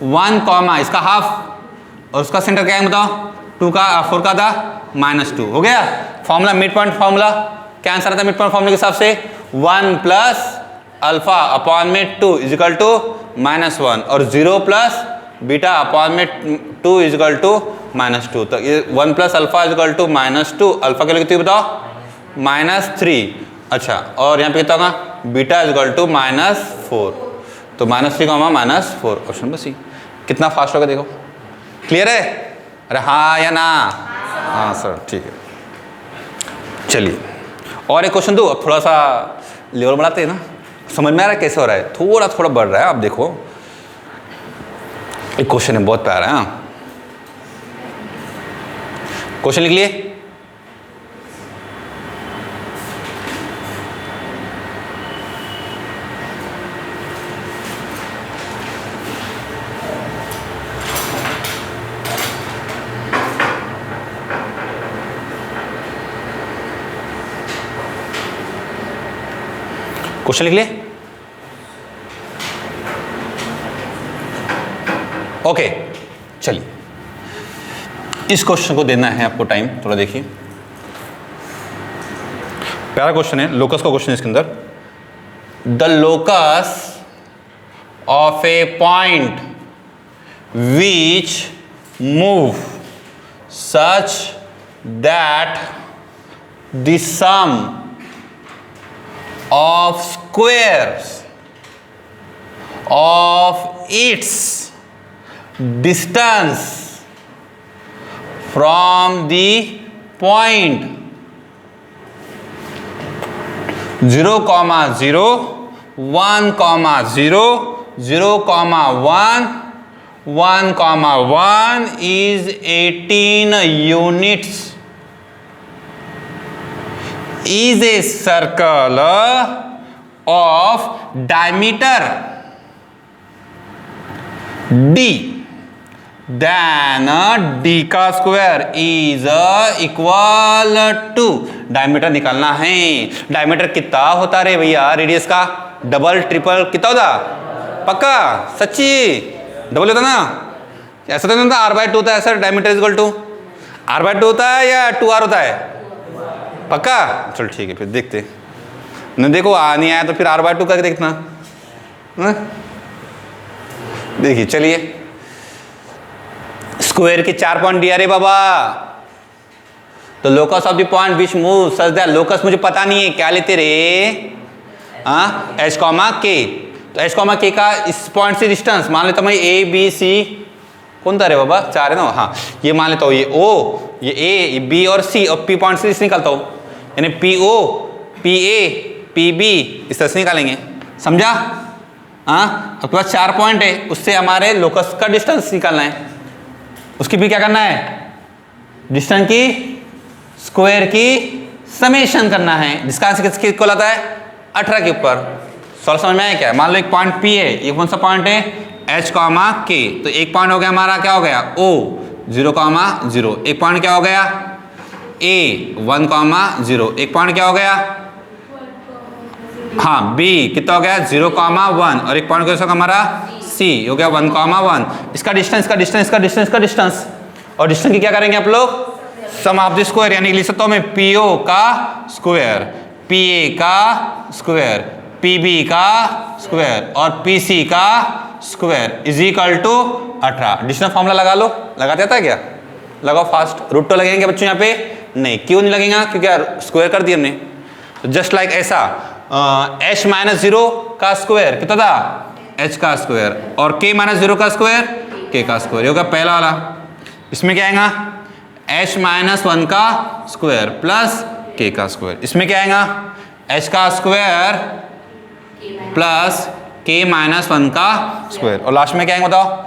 -1, इसका हाफ, और उसका सेंटर क्या है बताओ, 4 का था -2, हो गया। फॉर्मूला मिड पॉइंट फॉर्मूला क्या आंसर आता है मिड पॉइंट फॉर्मूले के हिसाब से, 1 + अल्फा अपॉन में 2 = -1, और 0 + बीटा अपॉन में 2 = -2, तो ये 1 + अल्फा = -2, अल्फा के लिए कितनी बताओ, -3, अच्छा, और यहाँ पे कितना होगा, बीटा = -4, तो -3, -4, ऑप्शन नंबर सी। कितना फास्ट होगा देखो, क्लियर है, अरे हाँ या ना, हाँ सर, ठीक है। चलिए और एक क्वेश्चन दो, अब थोड़ा सा लेवल बढ़ाते हैं ना, समझ में आ रहा है कैसे हो रहा है, थोड़ा बढ़ रहा है, आप देखो एक क्वेश्चन है बहुत प्यारा है। हाँ, क्वेश्चन लिख लिए, क्वेश्चन लिख लिए, ओके। चलिए इस क्वेश्चन को देना है आपको टाइम, थोड़ा देखिए, प्यारा क्वेश्चन है, लोकस का क्वेश्चन है इसके अंदर। The locus of a point which move such that the sum of squares of its distance from the point 0, 0, 1, 0, 0, 1, 1, 1 is 18 units is a circle of diameter d, then d का square is equal to, diameter निकालना है, diameter कितना होता रे भैया, radius का double triple कितना होता, पक्का सच्ची डबल होता ना, ऐसा तो नहीं होता r/2 होता है सर, डायमीटर = r/2 होता है या 2r होता है, पक्का, चल ठीक है, फिर देखते न, देखो आ नहीं आया तो फिर r/2 करके देखना, देखिए चलिए, स्क्वायर के 4 पॉइंट दिया रे बाबा, तो locus of the point which move such that, locus मुझे पता नहीं है, क्या लेते रे, h, k, तो h, k का इस पॉइंट से डिस्टेंस मान लेता मैं a b c, कौन था रे बाबा, 4 है ना, हाँ ये मान लेता हूँ, ये o, ये a, ये b और c, और p पॉइंट से इस निकालता हूँ, यानी PO, PA, PB इस तरह से निकालेंगे, समझा। हाँ, आपके पास 4 पॉइंट है, उससे हमारे लोकस का डिस्टेंस निकालना है, उसकी भी क्या करना है, डिस्टेंस की स्क्वायर की समेशन करना है, जिसका आंसर किसके इक्वल आता है, 18 के ऊपर। सॉल्व समझ में आया क्या, मान लो एक पॉइंट P है, ये कौन सा पॉइंट है, H, K, तो एक पॉइंट हो गया हमारा, क्या हो गया, O 0, 0, एक पॉइंट क्या हो गया, A 1, 0, एक पॉइंट क्या हो गया, हाँ B कितना हो गया, 0, 1, और एक पॉइंट कैसा हमारा C हो गया 1, 1, इसका डिस्टेंस, का डिस्टेंस, का डिस्टेंस, का डिस्टेंस, और डिस्टेंस की क्या करेंगे आप लोग, सम ऑफ द स्क्वायर, यानी लिख सकता हूं मैं PO का स्क्वायर, PA का स्क्वायर, PB का स्क्वायर और PC का square is equal to 18। Distance formula लगा लो, लगाते आता है क्या, लगाओ फास्ट, रूट तो लगेंगे बच्चों यहाँ पे नहीं, क्यों नहीं लगेगा, क्योंकि स्क्वायर कर दिया हमने, तो जस्ट लाइक ऐसा h - 0 का स्क्वायर कितना था, h का स्क्वायर, और k - 0 का स्क्वायर, k का स्क्वायर, ये होगा पहला वाला, इसमें क्या आएगा, h माइनस 1 का स्क्वायर प्लस k का स्क्वायर। इसमें क्या आएगा, h का स्क्वायर प्लस k माइनस 1 का स्क्वायर। और लास्ट में क्या आएगा बताओ,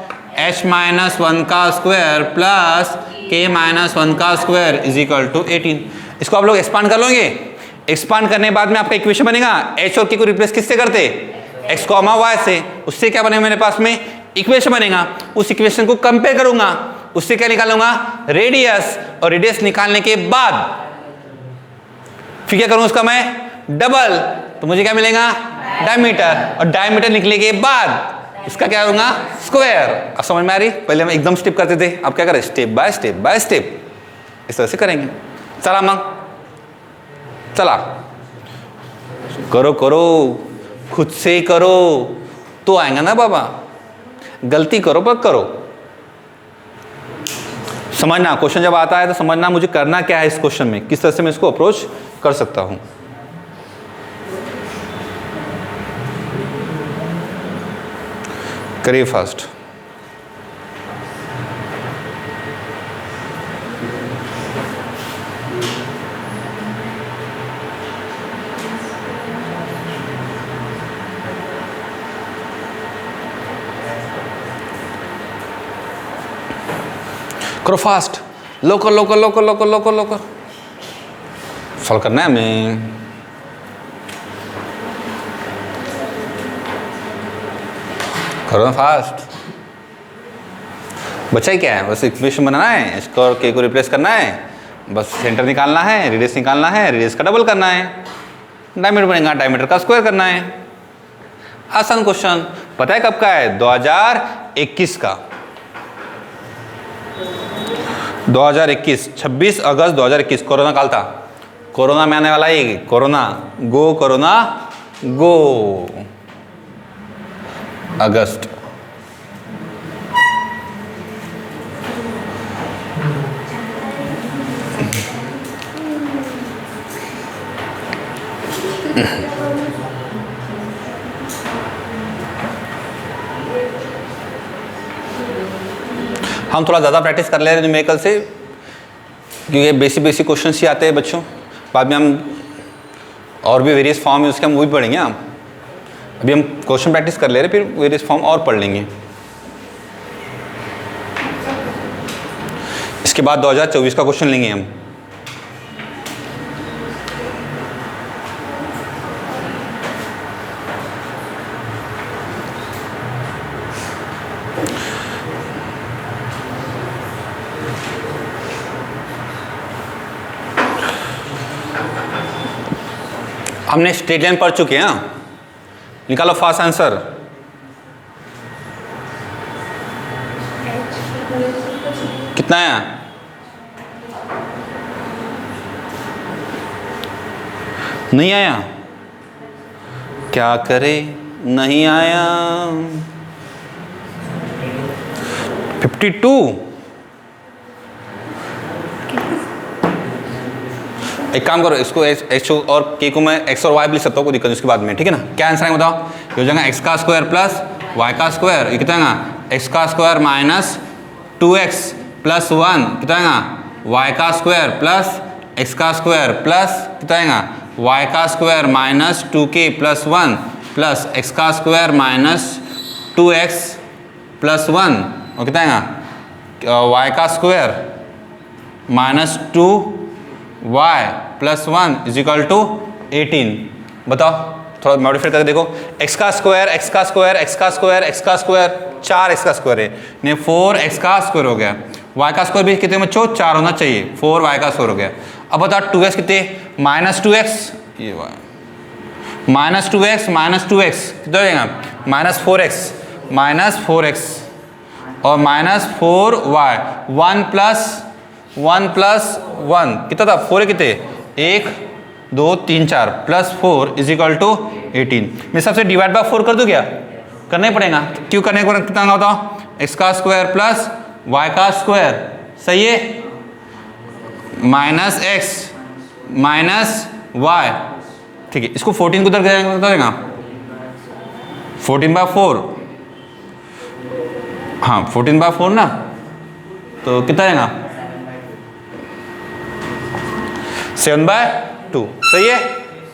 h माइनस 1 का स्क्वायर प्लस k माइनस 1 का स्क्वायर इज इक्वल टू 18। इसको आप लोग एक्सपांड कर लोगे। एक्सपांड करने के बाद में आपका इक्वेशन बनेगा, h और k को रिप्लेस किससे करते, x कॉमा y से। उससे क्या बनेगा मेरे पास में, इक्वेशन बनेगा। उस इक्वेशन को कंपेयर करूंगा, उससे क्या निकालूंगा, रेडियस। और रेडियस निकालने के बाद फिर क्या करूंगा उसका मैं, डबल। तो मुझे क्या मिलेगा, डायमीटर। और डायमीटर निकलने के बाद उसका क्या करूंगा, स्क्वायर। अब समझ में आ रही, पहले हम एकदम स्टेप करते थे, अब क्या करें, step by step by step इस तरह से करेंगे। चला मंग, चला करो करो, खुद से करो तो आएगा ना बाबा, गलती करो पर करो। समझना, क्वेश्चन जब आता है तो समझना मुझे करना क्या है इस क्वेश्चन में, किस तरह से मैं इसको अप्रोच कर सकता हूं। करिए फास्ट। करो फास्ट, लोकर लोकर लोकर लोकर लोकर लोकर सॉल्व करना है हमें। करो ना फास्ट, बचा ही क्या है, बस इक्वेशन बनाना है, इसको और के को रिप्लेस करना है, बस सेंटर निकालना है, रेडियस निकालना है, रेडियस का डबल करना है, डायमीटर बनेगा, डायमीटर का स्क्वायर करना है। आसान क्वेश्चन। पता है कब का है, 2021 का, 2021 26 अगस्त 2021 कोरोना काल था। कोरोना में आने वाला है, कोरोना गो अगस्त। हम थोड़ा ज़्यादा प्रैक्टिस कर ले रहे हैं न्यूमेरिकल से, क्योंकि बेसिक बेसिक क्वेश्चंस ही आते हैं बच्चों। बाद में हम और भी वेरियस फॉर्म है उसके, हम वो भी पढ़ेंगे। हम अभी हम क्वेश्चन प्रैक्टिस कर ले रहे हैं, फिर वेरियस फॉर्म और पढ़ लेंगे। इसके बाद 2024 का क्वेश्चन लेंगे हम। हमने स्ट्रेट लाइन पढ़ चुके हैं, निकालो फास्ट आंसर। कितना आया, नहीं आया, क्या करे, नहीं आया। 52। एक काम करो, इसको एक्स और के को मैं एक्स और वाई लिख सकता हूँ, कोई दिक्कत उसके बाद में, ठीक है ना। क्या आंसर है बताओ, ये हो जाएगा एक्स का स्क्वायर प्लस वाई का स्क्वायर, ये कितना आएगा, एक्स का स्क्वायर माइनस 2x प्लस 1 कितना आएगा, वाई का स्क्वायर प्लस एक्स का स्क्वायर प्लस कितना आएगा, वाई का square minus 2k plus 1 plus x का स्क्वायर माइनस 2x प्लस 1 और कितना आएगा, वाई का square minus 2y plus 1 is equal to 18। बताओ, थोड़ा मॉडिफाई करके देखो। x का स्क्वायर एक्स का स्क्वायर एक्स का स्क्वायर एक्स का स्क्वायर 4x का स्क्वायर है, नहीं 4x का स्क्वायर हो गया। y का स्क्वायर भी कितने बच्चों, 4 होना चाहिए, 4y का स्क्वायर हो गया। अब बताओ 2x कितने, माइनस 2x, ये y माइनस 2x कितना हो जाएगा, माइनस 4x और माइनस 4y 1 प्लस 1 कितना था, 4 कितने, 1 2 3 4 प्लस 4 इज इक्वल टू 18। मैं सबसे डिवाइड बाय 4 कर दूं क्या, करना ही पड़ेगा। क्यों करने को कितना होता है, एक्स का स्क्वायर प्लस वाई का स्क्वायर, सही है, माइनस एक्स माइनस वाई, ठीक है। इसको 14 को उधर जाएगा 14/4, हाँ 14/4 ना, तो कितना आएगा 7/2, सही है।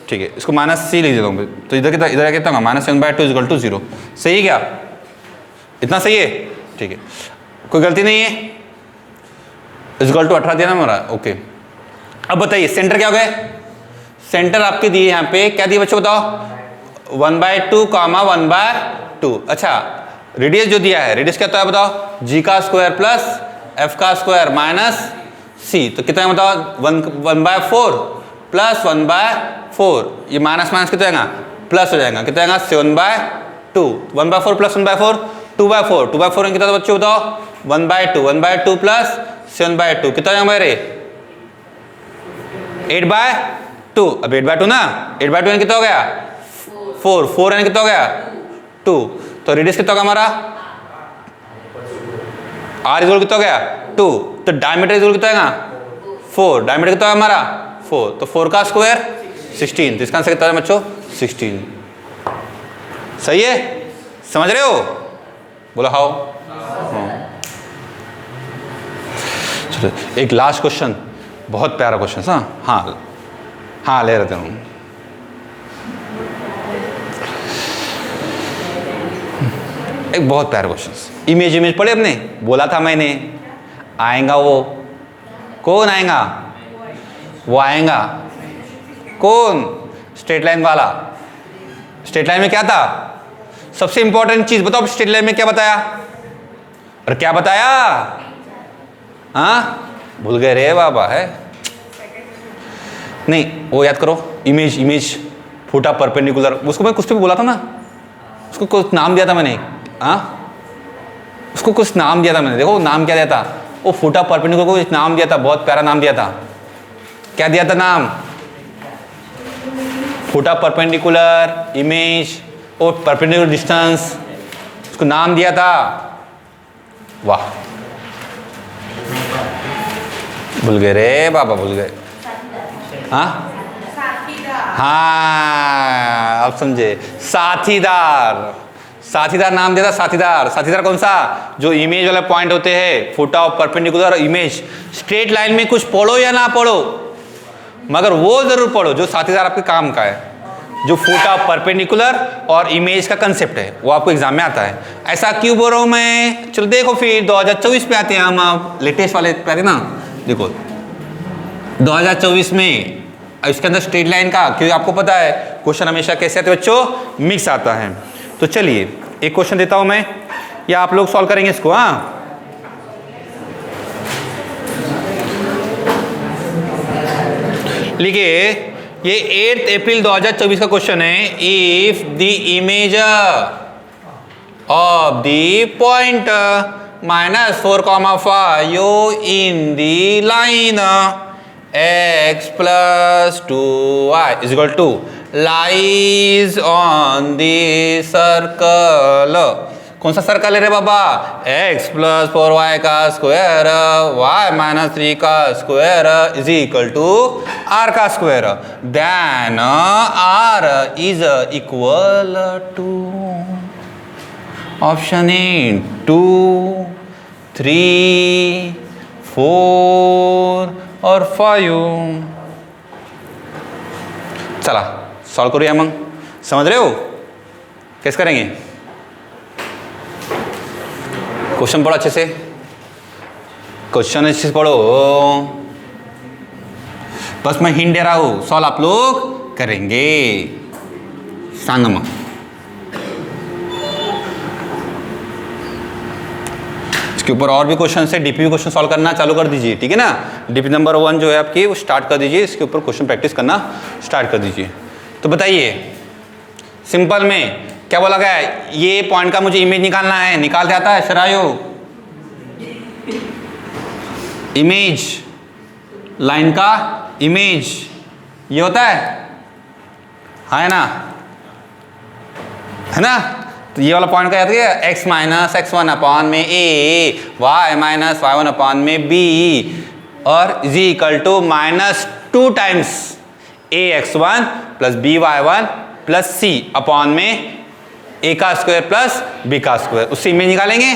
ठीक है, इसको -c लिख देता हूँ, तो इधर कितना, इधर कितना होगा -7/2 = 0, सही है क्या, इतना सही है। ठीक है, कोई गलती नहीं है, = 18 दिया ना हमारा, ओके। अब बताइए सेंटर क्या हो गए, सेंटर आपके दिए यहाँ पे क्या दिए बच्चों बताओ, 1/2, 1/2। अच्छा, रेडियस जो दिया है, रेडियस क्या होता है बताओ, g² प्लस f² -c, तो कितना है बताओ, 1/4 प्लस 1/4, ये माइनस माइनस कितना आएगा, प्लस हो जाएगा, कितना आएगा 7/2, 1/4 प्लस 1/4 2/4, 2/4 कितना था बच्चों बताओ, 1/2 प्लस 7/2 कितना आएगा मेरे 8/2, अब 8/2 ना, 8/2 यानी कितना हो गया 4 यानी कितना हो गया 2, तो रेडियस कितना होगा हमारा r इक्वल कितना हो गया 2, तो डायमीटर इक्वल कितना आएगा 4, डायमीटर कितना होगा हमारा 4, तो 4 का स्क्वायर 16, तो इसका आंसर कितना है बच्चों 16, सही है, समझ रहे हो, बोलो हाउ। चलो एक लास्ट क्वेश्चन, बहुत प्यारा क्वेश्चन, हाँ ले रहते हूँ। एक बहुत प्यारा क्वेश्चन, इमेज पढ़े अपने, बोला था मैंने आएगा वो, कौन आएगा, वो आएगा कौन, स्ट्रेट लाइन वाला। स्ट्रेट लाइन में क्या था, सबसे इंपॉर्टेंट चीज बताओ, स्ट्रेट लाइन में क्या बताया, और क्या बताया, हाँ भूल गए रे बाबा, है नहीं, वो याद करो, इमेज फूटा परपेंडिकुलर, उसको मैं कुछ तो बोला था ना, उसको कुछ नाम दिया था मैंने, हाँ उसको कुछ नाम दिया था मैंने, देखो नाम क्या दिया था, वो फूटा परपेंडिकुलर को एक नाम दिया था, बहुत प्यारा नाम दिया था, क्या दिया था नाम, फूटा परपेंडिकुलर इमेज और परपेंडिकुलर डिस्टेंस, उसको नाम दिया था, वाह भूल गए रे बाबा, भूल गए, हाँ अब समझे, साथीदार नाम दिया था, साथीदार कौन सा, जो इमेज वाला पॉइंट होते हैं, फुटा of perpendicular image, straight line में कुछ पढ़ो या ना पढ़ो, मगर वो जरूर पढ़ो जो साथीदार आपके काम का है, जो फुटा ऑफ परपेंडिकुलर और इमेज का कंसेप्ट है, वो आपको एग्जाम में आता है। ऐसा क्यों बोल रहा हूं मैं, चलो देखो फिर 2024 पे आते हैं हम, आप लेटेस्ट वाले पे आते ना, देखो 2024 में इसके अंदर स्ट्रेट लाइन का, क्योंकि आपको पता है क्वेश्चन हमेशा कैसे आते हैं बच्चों, मिक्स आता है। तो चलिए एक क्वेश्चन देता हूं मैं, या आप लोग सॉल्व करेंगे इसको, हाँ लिखिए, ये 8 अप्रैल 2024 का क्वेश्चन है, if the image of the point -4,5 in the line x + 2y = lies on the circle, कौन सा सर्कल है रे बाबा, x + 4y का स्क्वायर y - 3 का स्क्वायर = r का square, then r is equal to option A 2, 3, 4 और 5। चला सॉल्व करिए हम, समझ रहे हो कैसे करेंगे, क्वेश्चन पढ़ो अच्छे से, क्वेश्चन अच्छे से पढ़ो, बस मैं हिंट दे रहा हूं, सॉल्व आप लोग करेंगे, सांगमा। इसके ऊपर और भी क्वेश्चन है, डीपी क्वेश्चन सॉल्व करना चालू कर दीजिए, ठीक है ना, डीपी नंबर 1 जो है आपकी वो स्टार्ट कर दीजिए, इसके ऊपर क्वेश्चन प्रैक्टिस करना स्टार्ट कर दीजिए। तो बताइए सिंपल में क्या बोला गया है, ये पॉइंट का मुझे इमेज निकालना है, निकाल के आता है शरायो, इमेज लाइन का इमेज ये होता है, हाँ है ना, तो ये वाला पॉइंट क्या आती है, x - x1 अपॉन में a, y - y1 अपॉन में b, और z = -2 times ax1 + by1 + c upon में a का स्क्वायर प्लस b का स्क्वायर, उससे इमेज निकालेंगे,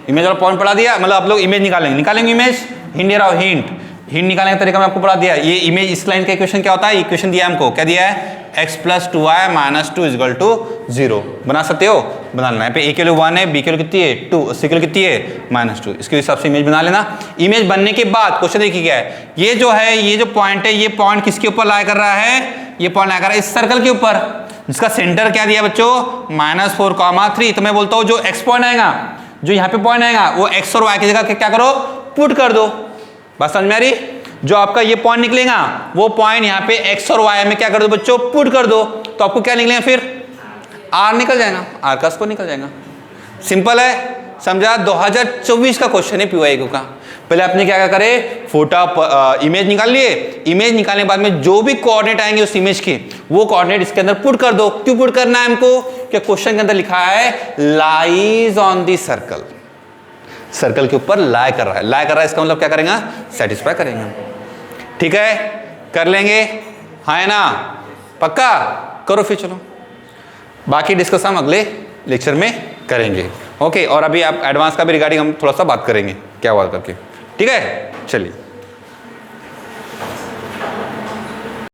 इमेज वाला पॉइंट पढ़ा दिया, मतलब आप लोग इमेज निकालेंगे इमेज, हिंट दे रहा हूं, हिंट निकालने का तरीका मैं आपको पढ़ा दिया। ये इमेज इस लाइन का इक्वेशन क्या होता है, इक्वेशन दिया हमको, क्या दिया है, x + 2y - 2 = 0। बना सकते हो, बना लेना। यहाँ पे a की वैल्यू 1 है, b की वैल्यू कितनी है 2, c की वैल्यू कितनी है -2। इसके हिसाब से इमेज बना लेना। इमेज बनने के बाद क्वेश्चन देखिए क्या है, ये जो है, ये जो पॉइंट है, ये पॉइंट किसके ऊपर लाई कर रहा है, ये पॉइंट लाई कर रहा है इस सर्कल के ऊपर, जिसका सेंटर क्या दिया बच्चों, -4, 3। तो मैं बोलता हूँ जो x पॉइंट आएगा, जो यहाँ पे पॉइंट आएगा, वो x और y की जगह क्या करो, पुट कर दो। बात समझ में आ रही? जो आपका ये पॉइंट निकलेगा, वो पॉइंट यहाँ पे x और y में क्या कर दो बच्चों, पुट कर दो, तो आपको क्या निकलेगा, फिर r निकल जाएगा, r का स्क्वायर निकल जाएगा। सिंपल है, समझा? 2024 का क्वेश्चन है PYQ का। पहले आपने क्या करे, फोटो इमेज निकाल लिए, इमेज निकालने के बाद में जो भी कोऑर्डिनेट आएंगे उस इमेज के, वो कोऑर्डिनेट इसके अंदर पुट कर दो। क्यों पुट करना है हमको, कि क्वेश्चन के अंदर लिखा है lies on the circle, circle के ऊपर लाई कर रहा है, लाई कर रहा है, इसका मतलब क्या करेंगे, सेटिस्फाई करेंगे। ठीक है, कर लेंगे, हाँ है ना, पक्का करो फिर, चलो बाकी डिस्कस हम अगले लेक्चर में करेंगे। ओके, और अभी आप एडवांस का भी रिगार्डिंग हम थोड़ा सा बात करेंगे क्या हुआ करके। ठीक है, चलिए।